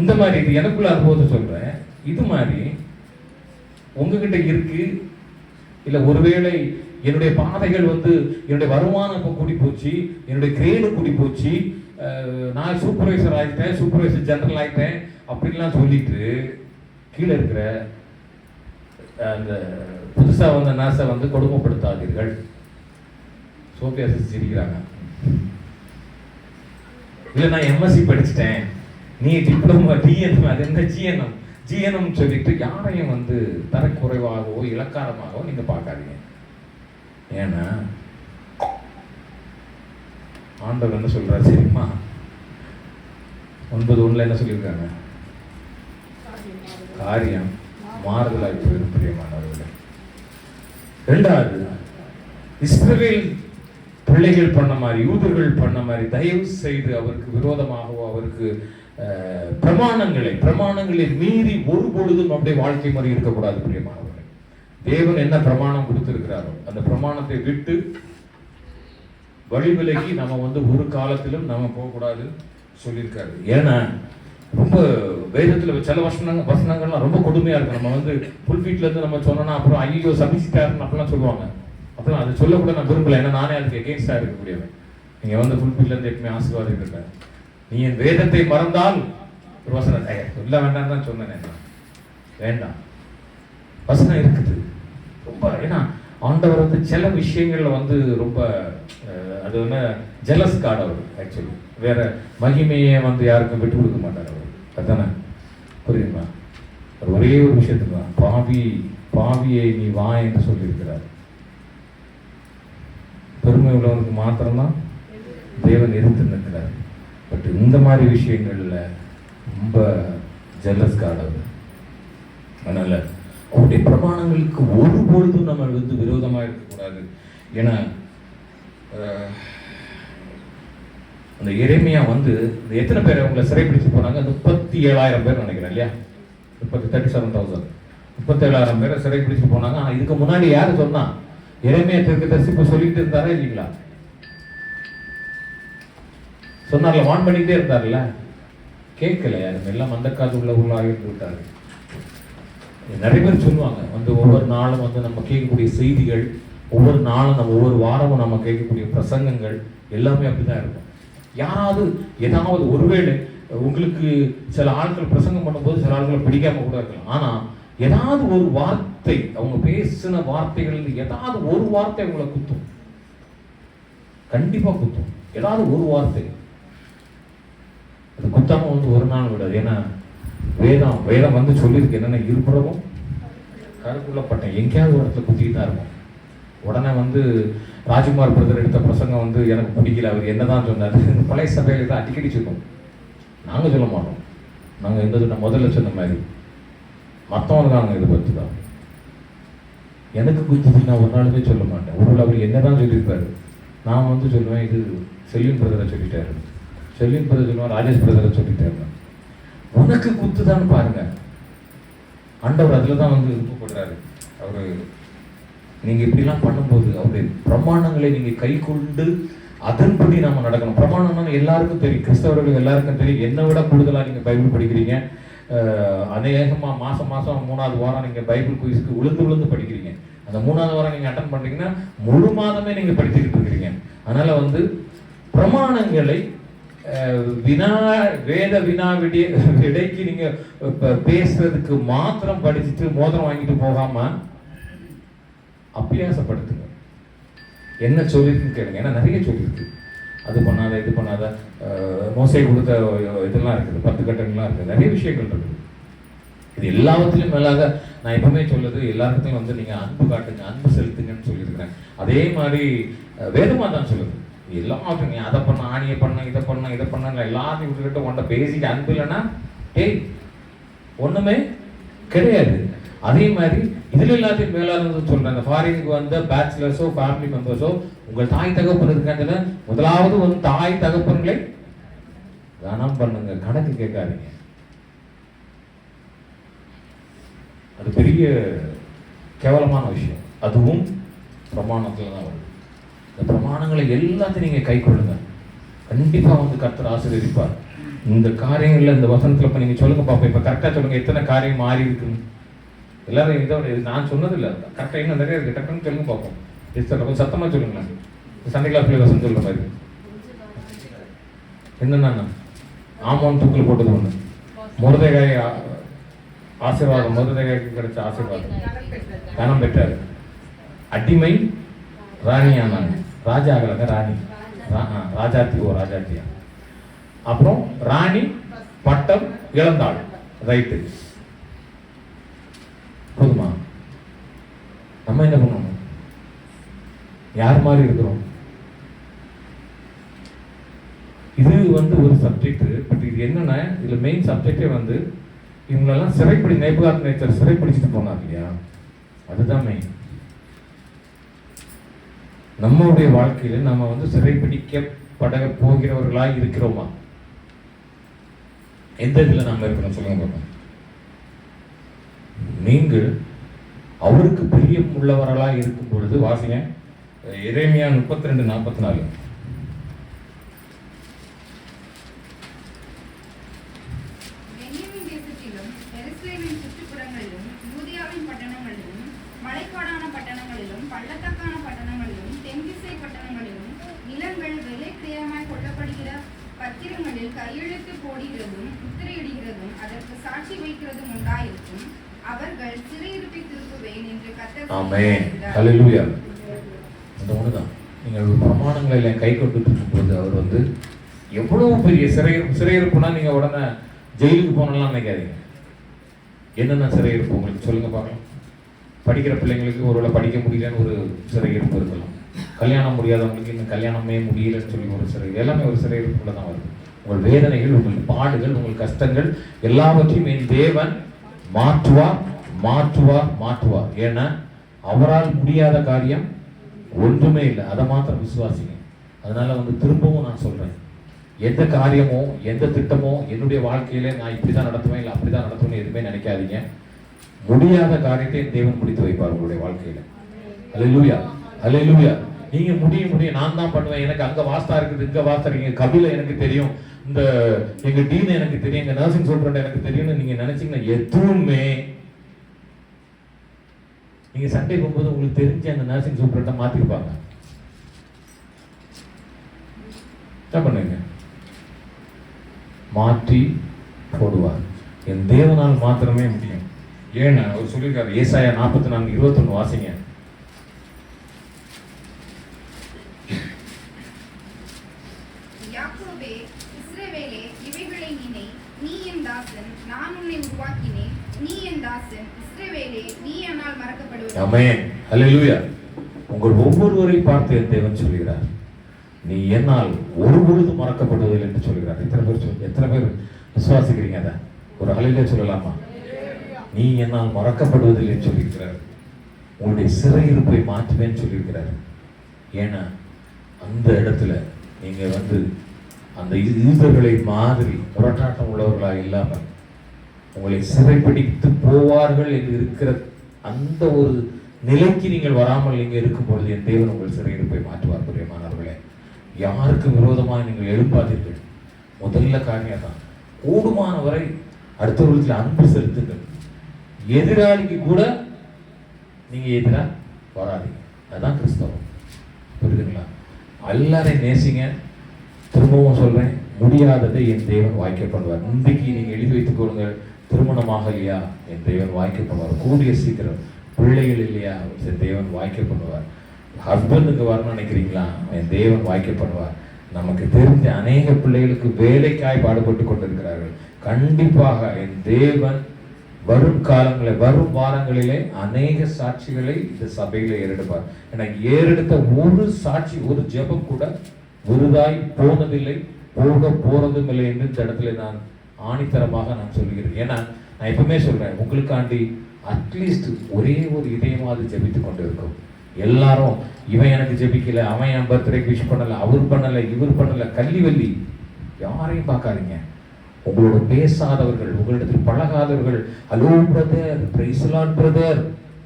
இந்த மாதிரி இது எனக்குள்ள அனுபவத்தை சொல்கிறேன். இது மாதிரி உங்ககிட்ட இருக்கு, இல்லை ஒருவேளை என்னுடைய பாதைகள் வந்து என்னுடைய வருமானம் இப்போ கூடி போச்சு, என்னுடைய கிரேடு கூடி போச்சு, நான் சூப்பர்வைசர் ஆகிட்டேன், சூப்பர்வைசர் ஜெனரல் ஆகிட்டேன் அப்படின்லாம் சொல்லிட்டு கீழே இருக்கிற அந்த புதுசாக வந்த நர்ஸை வந்து கொடுமைப்படுத்தாதீர்கள். சோபியா சிரிக்கிறாங்க. இல்லை நான் எம்எஸ்சி படிச்சுட்டேன், நீ டிப்ளமோ டிஎன்எம், அது என்ன ஜிஎன்எம் சொல்லிட்டு யாரையும் வந்து தரக்குறைவாகவோ இலக்காரமாகவோ நீங்க பார்க்காதீங்க. ஏன்னா ஆண்டவர் என்ன சொல்றாரு தெரியுமா? 9:1 என்ன சொல்லியிருக்காங்க? காரியம் மாறுதலாய் போயிடும் பிரியமானவர்களே. 2வது, இஸ்ரவேல் பிள்ளைகள் பண்ண மாதிரி, யூதர்கள் பண்ண மாதிரி தயவு செய்து அவருக்கு விரோதமாகவோ அவருக்கு பிரமாணங்களை மீறி ஒரு பொழுதும் நம்முடைய வாழ்க்கை முறை இருக்கக்கூடாது பிரியமானவர்களே. தேவன் என்ன பிரமாணம் கொடுத்திருக்கிறாரோ அந்த பிரமாணத்தை விட்டு வழிவிலகி நம்ம வந்து ஒரு காலத்திலும் நம்ம போகக்கூடாது சொல்லியிருக்காரு. ஏன்னா ரொம்ப வேதத்துல சில வசனங்கள்லாம் ரொம்ப கொடுமையா இருக்கு. நம்ம வந்து புல்பீட்ல இருந்து நம்ம சொன்னோம்னா அப்புறம் ஐயோ சபிச்சிட்டாருன்னு அப்படிலாம் சொல்லுவாங்க. அப்படிலாம் அதை சொல்லக்கூட நான் விரும்பல, ஏன்னா நானே அதுக்கு எகெயின்ஸ்டா இருக்கக்கூடியவன். நீங்க வந்து புல்பீட்ல இருந்து எப்பவுமே ஆசீர்வாதம் இருக்காரு. நீ என் வேதத்தை மறந்தால் ஒரு வசனம் சொல்ல வேண்டாம் தான் சொன்னேன். வேண்டாம், வசனம் இருக்குது ரொம்ப. ஏன்னா ஆண்டவர் வந்து சில விஷயங்கள்ல வந்து ரொம்ப அது வந்து ஜெலஸ் கார்டு அவர். ஆக்சுவலி வேற மகிமையை வந்து யாருக்கும் விட்டு கொடுக்க மாட்டார் அவர், அதுதானே? புரியுதுங்களா? ஒரே ஒரு விஷயத்துக்கு தான், பாவியை நீ வா என்று சொல்லியிருக்கிறார். பெருமை உள்ளவனுக்கு மாத்திரம்தான் தேவன் எதிர்த்து நிற்கிறார். பட் இந்த மாதிரி விஷயங்கள்ல ரொம்ப ஜெலஸ் கார்டு. அதனால அவருடைய பிரமாணங்களுக்கு ஒரு பொழுதும் நம்ம வந்து விரோதமா இருக்கக்கூடாது. ஏன்னா அந்த எரேமியா வந்து எத்தனை பேர் அவங்களை சிறைப்பிடிச்சு போனாங்க? 37,000 பேர் நினைக்கிறேன் இல்லையா? 37,000 37,000 பேரை சிறைப்பிடிச்சு போனாங்க. ஆனா இதுக்கு முன்னாடி யாரு சொன்னா? எரேமியா தீர்க்கதரிசி இப்ப சொல்லிட்டு இருந்தாரா இல்லைங்களா? சொன்னார்ல, வான் பண்ணிக்கிட்டே இருந்தார்ல, கேட்கல யாரும், எல்லாம் மந்தக்காது உள்ளவர்களாக இருந்து விட்டாரு. நிறைய பேர் சொல்லுவாங்க வந்து ஒவ்வொரு நாளும் வந்து நம்ம கேட்கக்கூடிய செய்திகள், ஒவ்வொரு நாளும் நம்ம ஒவ்வொரு வாரமும் நம்ம கேட்கக்கூடிய பிரசங்கங்கள் எல்லாமே அப்படிதான் இருக்கும். யாராவது ஏதாவது ஒருவேளை உங்களுக்கு சில ஆட்கள் பிரசங்கம் பண்ணும்போது சில ஆட்களை பிடிக்காம கூட இருக்கலாம். ஆனா ஏதாவது ஒரு வார்த்தை, அவங்க பேசின வார்த்தைகள் ஏதாவது ஒரு வார்த்தை உங்களை குத்தும், கண்டிப்பா குத்தும். ஏதாவது ஒரு வார்த்தை அது குத்தாம வந்து ஒரு நாள் விடாது. ஏன்னா வேதம் வந்து சொல்லியிருக்கு என்னன்னா, இருபுறமும் கருக்குள்ள பட்டேன் எங்கேயாவது ஒரு இடத்துல குத்திட்டு தான் இருக்கும். உடனே வந்து ராஜ்குமார் பிரதர் எடுத்த பிரசங்கம் வந்து எனக்கு பிடிக்கல, அவர் என்னதான் சொன்னார். பழைய சபையில தான் அடிக்கடி சொல்லுவோம், நாங்கள் சொல்ல மாட்டோம். நாங்கள் எந்த முதல்ல சொன்ன மாதிரி மற்றவங்க நாங்கள் இதை பற்றி தான். எனக்கு குத்துச்சு நான் ஒரு நாளுமே சொல்ல மாட்டேன். ஒரு அவர் என்னதான் சொல்லியிருப்பாரு, நான் வந்து சொல்லுவேன் இது செல்வின் பிரதரை சொல்லிட்டாரு, செல்வின் பிரதர் சொல்லுவேன் ராஜேஷ் பிரதரை சொல்லிட்டாரு. உனக்கு குத்துதான்னு பாருங்க, ஆண்டவர் அதில் தான் வந்து விருப்பப்படுறாரு. அவரு நீங்க இப்படிலாம் பண்ணும்போது அவருடைய பிரமாணங்களை நீங்க கை கொண்டு அதன்படி நாம நடக்கணும். பிரமாணம்னா எல்லாருக்கும் தெரியும், கிறிஸ்தவர்கள் எல்லாருக்கும் தெரியும். என்னை விட கூடுதலா நீங்க பைபிள் படிக்கிறீங்க. அநேகமா மாசம் 3வது வாரம் நீங்க பைபிள் குயிஸ்க்கு விழுந்து படிக்கிறீங்க. அந்த 3வது வாரம் நீங்க அட்டன் பண்றீங்கன்னா முழு மாதமே நீங்க படிச்சுக்கிட்டு இருக்கிறீங்க. அதனால வந்து பிரமாணங்களை வேத விடைக்கு நீங்க பேசுறதுக்கு மாத்திரம் படிச்சுட்டு மோதிரம் வாங்கிட்டு போகாம அபியாசப்படுத்துங்க. என்ன சொல்லியிருக்குன்னு கேளுங்க. ஏன்னா நிறைய சொல்லியிருக்கு, அது பண்ணாத இது பண்ணாத, மோசே கொடுத்த இதெல்லாம் இருக்குது, 10 கட்டங்கள்லாம் இருக்குது, நிறைய விஷயங்கள் இருக்குது. இது எல்லாவற்றிலும் மேலாக நான் எப்பவுமே சொல்லுது, எல்லாருக்கும் வந்து நீங்க அன்பு காட்டுங்க, அன்பு செலுத்துங்கன்னு சொல்லியிருக்கிறேன். அதே மாதிரி வேதமா தான் சொல்லுது, எல்லாத்தையும் நீ அதை பண்ண, ஆணியை பண்ண, இதை பண்ண எல்லாத்தையும் விட்டுக்கிட்ட உன்ட பேசிட்டு அன்பு இல்லைன்னா ஒண்ணுமே கிடையாது. அதே மாதிரி இதுல எல்லாத்தையும் மேலாக சொல்றாங்க, ஃபாரினுக்கு வந்த பேச்சுலர்ஸோ ஃபேமிலி மெம்பர்ஸோ உங்கள் தாய் தகப்பன் இருக்காங்க, முதலாவது வந்து தாய் தகப்பன்களை கனம் பண்ணுங்க, கணக்கு கேட்காதீங்க. அது பெரிய கேவலமான விஷயம். அதுவும் பிரமாணத்துல தான் வருது. இந்த பிரமாணங்களை எல்லாத்தையும் நீங்க கை கொள்ளுங்க, கண்டிப்பா வந்து கர்த்தர் ஆசீர்வதிப்பார். இந்த காரியங்கள்ல இந்த வசனத்துல இப்ப நீங்க சொல்லுங்க பாப்போம், இப்ப கரெக்டா சொல்லுங்க, எத்தனை காரியம் மாறி இருக்குன்னு. எல்லாரும் இதோட நான் சொன்னது இல்லை, கரெக்டாக இன்னும் நிறைய இருக்கு, டக்குன்னு சொல்லுங்க பார்ப்போம். கொஞ்சம் சத்தமாக சொல்லுங்களேன், சண்டை கிளாஸ் வசனம் சொல்ற மாதிரி. என்னன்னா ஆமாம் தூக்கில் போட்டது ஒன்று, முருதைகாய் ஆசீர்வாதம், முருதைகாய்க்கு கிடைச்ச ஆசீர்வாதம், கனம் பெற்றாரு. அடிமை ராணியானாங்க, ராஜா ஆகலங்க, ராணி ராஜாத்தி, ராஜாத்தியா. அப்புறம் ராணி பட்டம் இழந்தாள், ரைட்டு. போதுமா? நம்ம என்ன பண்ணணும்? யார் மாதிரி இருக்கிறோம்? இது வந்து ஒரு சப்ஜெக்ட். பட் இது என்னன்னா, இதுல மெயின் சப்ஜெக்டே வந்து இவங்களெல்லாம் சிறைப்படி நேபுகாத்நேச்சர் சிறைப்பிடிச்சிட்டு போனார் இல்லையா, அதுதான் மெயின். நம்மளுடைய வாழ்க்கையில நம்ம வந்து சிறைப்பிடிக்கப்பட போகிறவர்களாய் இருக்கிறோமா? எந்த இதுல நாம இருக்கிறோம் சொல்லுங்க பார்ப்போம். நீங்கள் அவருக்கு பிரியம் உள்ளவர்களாக இருக்கும் பொழுது, வாசிங்க எரேமியா 32:44. பென்யமீன் தேசத்திலும் எருசலேமின் சுற்றுப்புறங்களிலும் யூதேயாவின் பட்டணங்களிலும் மலைக்காடான பட்டணங்களிலும் பள்ளத்தாக்கான பட்டணங்களிலும் தென்திசை பட்டணங்களிலும் நிலங்கள் விலை கிரயமாய் கொள்ளப்படுகிற பத்திரங்களில் கையெழுத்து போடுகிறதும் முத்திரையிடுகிறதும் அதற்கு சாட்சி வைக்கிறதும் உண்டாயிருக்கும். அவர்கள் சிறையிருப்பை திருப்புவேன் என்று கர்த்தர் சொல்கிறார். ஹல்லேலூயா. அந்த ஒண்ணுதான். நீங்கள் பிரமாணங்களை கை கொண்டு இருக்கும்போது அவர் வந்து எவ்வளவு பெரிய சிறையிருப்புனா, நீங்க உடனே ஜெயிலுக்கு போனலாம் நினைக்காதீங்க. என்னென்ன சிறையிருப்பு உங்களுக்கு சொல்லுங்க பார்க்கலாம். படிக்கிற பிள்ளைங்களுக்கு ஒருவேளை படிக்க முடியலன்னு ஒரு சிறையிருப்பு இருக்கலாம். கல்யாணம் முடியாதவங்களுக்கு இன்னும் கல்யாணமே முடியலன்னு சொல்லி ஒரு சிறை, எல்லாமே ஒரு சிறையிருப்புல தான் வருது. உங்கள் வேதனைகள், உங்கள் பாடுகள், உங்கள் கஷ்டங்கள் எல்லாவற்றையும் என் தேவன் மாற்றுவார். ஏன்னா அவரால் முடியாத காரியம் ஒன்றுமே இல்லை. அதை மாத்திரம் விசுவாசிங்க. அதனால வந்து திரும்பவும் நான் சொல்றேன், எந்த காரியமோ எந்த திட்டமோ என்னுடைய வாழ்க்கையில நான் இப்படிதான் நடத்துவேன் இல்லை அப்படிதான் நடத்துவேன்னு எதுவுமே நினைக்காதீங்க. முடியாத காரியத்தை தேவன் முடித்து வைப்பார் உங்களுடைய வாழ்க்கையில. அல்லேலூயா, அல்லேலூயா. நீங்க முடிய நான் தான் பண்ணுவேன், எனக்கு அங்க வாஸ்தா இருக்குது, இங்க வாஸ்தா இருக்கு, கபில எனக்கு தெரியும், இந்த எங்க டீன் எனக்கு தெரியும், எங்க நர்சிங் சூப்பரண்ட் எனக்கு தெரியும்னு நீங்க நினைச்சீங்கன்னா எதுவுமே நீங்க சண்டே போகும்போது உங்களுக்கு தெரிஞ்ச அந்த நர்சிங் சூப்பரண்ட மாத்திருப்பாங்க. என்ன பண்ணுங்க? மாற்றி போடுவார். என் தேவனால் மாத்திரமே முடியும். ஏன்னா அவர் சொல்லியிருக்காரு, ஏசாயா 44:21 வாசிங்க. யாக்கோபே, இஸ்ரவேலே, இவைகளை நினை, நீ என் தாசன், நான் உன்னை உருவாக்கினேன், நீ என் தாசன், இஸ்ரவேலே, நீ என்னால் மறக்கப்படுவது. ஆமென், ஹல்லேலூயா. உங்கள் ஒவ்வொருவரை பார்த்து என் தேவன் சொல்கிறார், நீ என்னால் ஒருபொழுது மறக்கப்படுவதில்லை என்று சொல்கிறார். எத்தனை பேர் விசுவாசிக்கிறீங்க? அதை ஒரு ஹல்லேலூயா சொல்லலாமா? நீ என்னால் மறக்கப்படுவதில்லை என்று சொல்லியிருக்கிறார். உங்களுடைய சிறையிருப்பை மாற்றுவேன்னு சொல்லியிருக்கிறார். ஏன்னா அந்த இடத்துல நீங்க அந்த யூதர்களை மாதிரி முரட்டாட்டம் உள்ளவர்களாக இல்லாமல் உங்களை சிறைப்பிடித்து போவார்கள் என்று இருக்கிற அந்த ஒரு நிலைக்கு நீங்கள் வராமல் நீங்க இருக்கும் பொழுது என் தேவன் உங்கள் சிறையிருப்பை மாற்றுவார். பிரியமானவர்களே, யாருக்கு விரோதமாக நீங்கள் எழும்பாதீர்கள். முதல்ல காரியம் தான், கூடுமான வரை அடுத்தவர்களுக்கு அன்பு செலுத்துங்கள். எதிராளிக்கு கூட நீங்க எதிரா வராதீங்க. அதுதான் கிறிஸ்தவம். புரியுதுங்களா? எல்லாரையும் நேசிங்க. திரும்பவும் சொல்றேன், முடியாததை என் தேவன் வாய்க்க பண்ணுவார். இன்றைக்கு நீங்க எழுதி வைத்துக் கொள்ளுங்கள், திருமணமாக இல்லையா, என் தேவன் வாய்க்க பண்ணுவார். கூடிய சீக்கிரம் பிள்ளைகள் இல்லையா, என் தேவன் வாய்க்க பண்ணுவார். ஹஸ்பண்டுக்கு வரணும்னு நினைக்கிறீங்களா, என் தேவன் வாய்க்க பண்ணுவார். நமக்கு தெரிஞ்ச அநேக பிள்ளைகளுக்கு வேலைக்காய் பாடுபட்டு கொண்டிருக்கிறார்கள். கண்டிப்பாக என் தேவன் வரும் காலங்களில், வரும் வாரங்களிலே அநேக சாட்சிகளை இந்த சபையில ஏறெடுப்பார். எனக்கு ஏறெடுத்த ஒரு சாட்சி, ஒரு ஜெபம் கூட விருதாய் போனதில்லை, போக போறதும் இல்லை என்று இந்த இடத்துல நான் ஆணித்தரமாக நான் சொல்கிறேன். ஏன்னா நான் எப்பவுமே சொல்றேன், உங்களுக்காண்டி அட்லீஸ்ட் ஒரே ஒரு இதயமாவது ஜெபித்துக் கொண்டு இருக்கும். எல்லாரும் இவன் எனக்கு ஜெபிக்கல, அவன் என் பர்த்டேக்கு விஷ் பண்ணல, அவர் பண்ணல, இவர் பண்ணல, கல்லிவல்லி யாரையும் பார்க்காதீங்க. உங்களோட பேசாதவர்கள், உங்களிடத்தில் பழகாதவர்கள், hello brother, praise lord brother,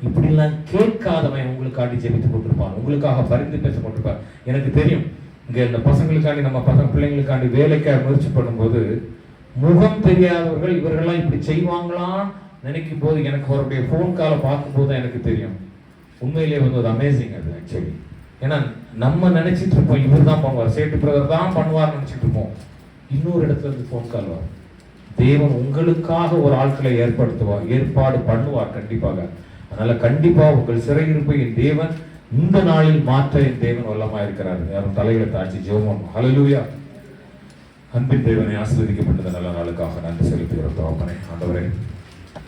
இப்படிலாம் கேட்காதவன் உங்களுக்காண்டி ஜெபித்துக் கொண்டிருப்பான், உங்களுக்காக பரிந்து பேச கொண்டிருப்பான். எனக்கு தெரியும், இங்க இந்த பசங்களுக்காண்டி, நம்ம பசங்க பிள்ளைங்களுக்காண்டி வேலைக்காக முயற்சி பண்ணும்போது முகம் தெரியாதவர்கள் இவர்கள்லாம் இப்படி செய்வாங்களான்னு நினைக்கும் போது எனக்கு அவருடைய ஃபோன் காலை பார்க்கும்போது எனக்கு தெரியும், உண்மையிலேயே ஒரு அமேசிங் அது ஆக்சுவலி. ஏன்னா நம்ம நினைச்சிட்டு இருப்போம் இவர் தான் பண்ணுவார், சேட்டு பிரதர் தான் பண்ணுவார்னு நினைச்சிட்டு இருப்போம். இன்னொரு இடத்துல இருந்து ஃபோன் கால் வரும். தேவன் உங்களுக்காக ஒரு ஆட்களை ஏற்பாடு பண்ணுவார் கண்டிப்பாக. அதனால கண்டிப்பா உங்கள் சிறையிருப்பை என் தேவன் இந்த நாளில் மாற்ற என் தேவன் வல்லமா இருக்கிறார். யாரும் தலைகளை தாழ்த்தி ஜெபம். ஹல்லேலூயா. அன்பின் தேவனை, ஆசீர்வதிக்கப்பட்ட நல்ல நாளுக்காக நன்றி செலுத்துகிறோம் தகப்பனே. ஆண்டவரே,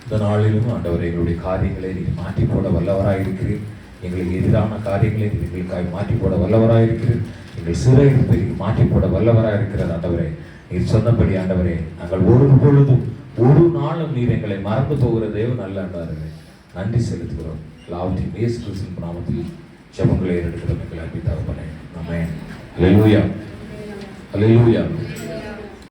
இந்த நாளிலும் ஆண்டவரே, எங்களுடைய காரியங்களை நீங்கள் மாற்றி போட வல்லவராயிருக்கிறீர். எங்களுக்கு எதிரான காரியங்களை எங்களுக்காக மாற்றி போட வல்லவராயிருக்கிறீர். எங்கள் சிறையிருப்பை மாற்றி போட வல்லவராயிருக்கிறார். ஆண்டவரே, நீர் சொன்னபடி ஆண்டவரே, நாங்கள் ஒரு பொழுதும் ஒரு நாளும் நீர் எங்களை மறந்து போகிற தேவன் நல்ல ஆண்டவரே, நன்றி செலுத்துகிறோம். எல்லாவற்றையும் இயேசு கிறிஸ்துவின் நாமத்தில் ஜெபங்களை எடுக்கிறோம் எங்கள் அன்பின் தகப்பனே. ஆமென். ஹல்லேலூயா. ஹல்லேலூயா.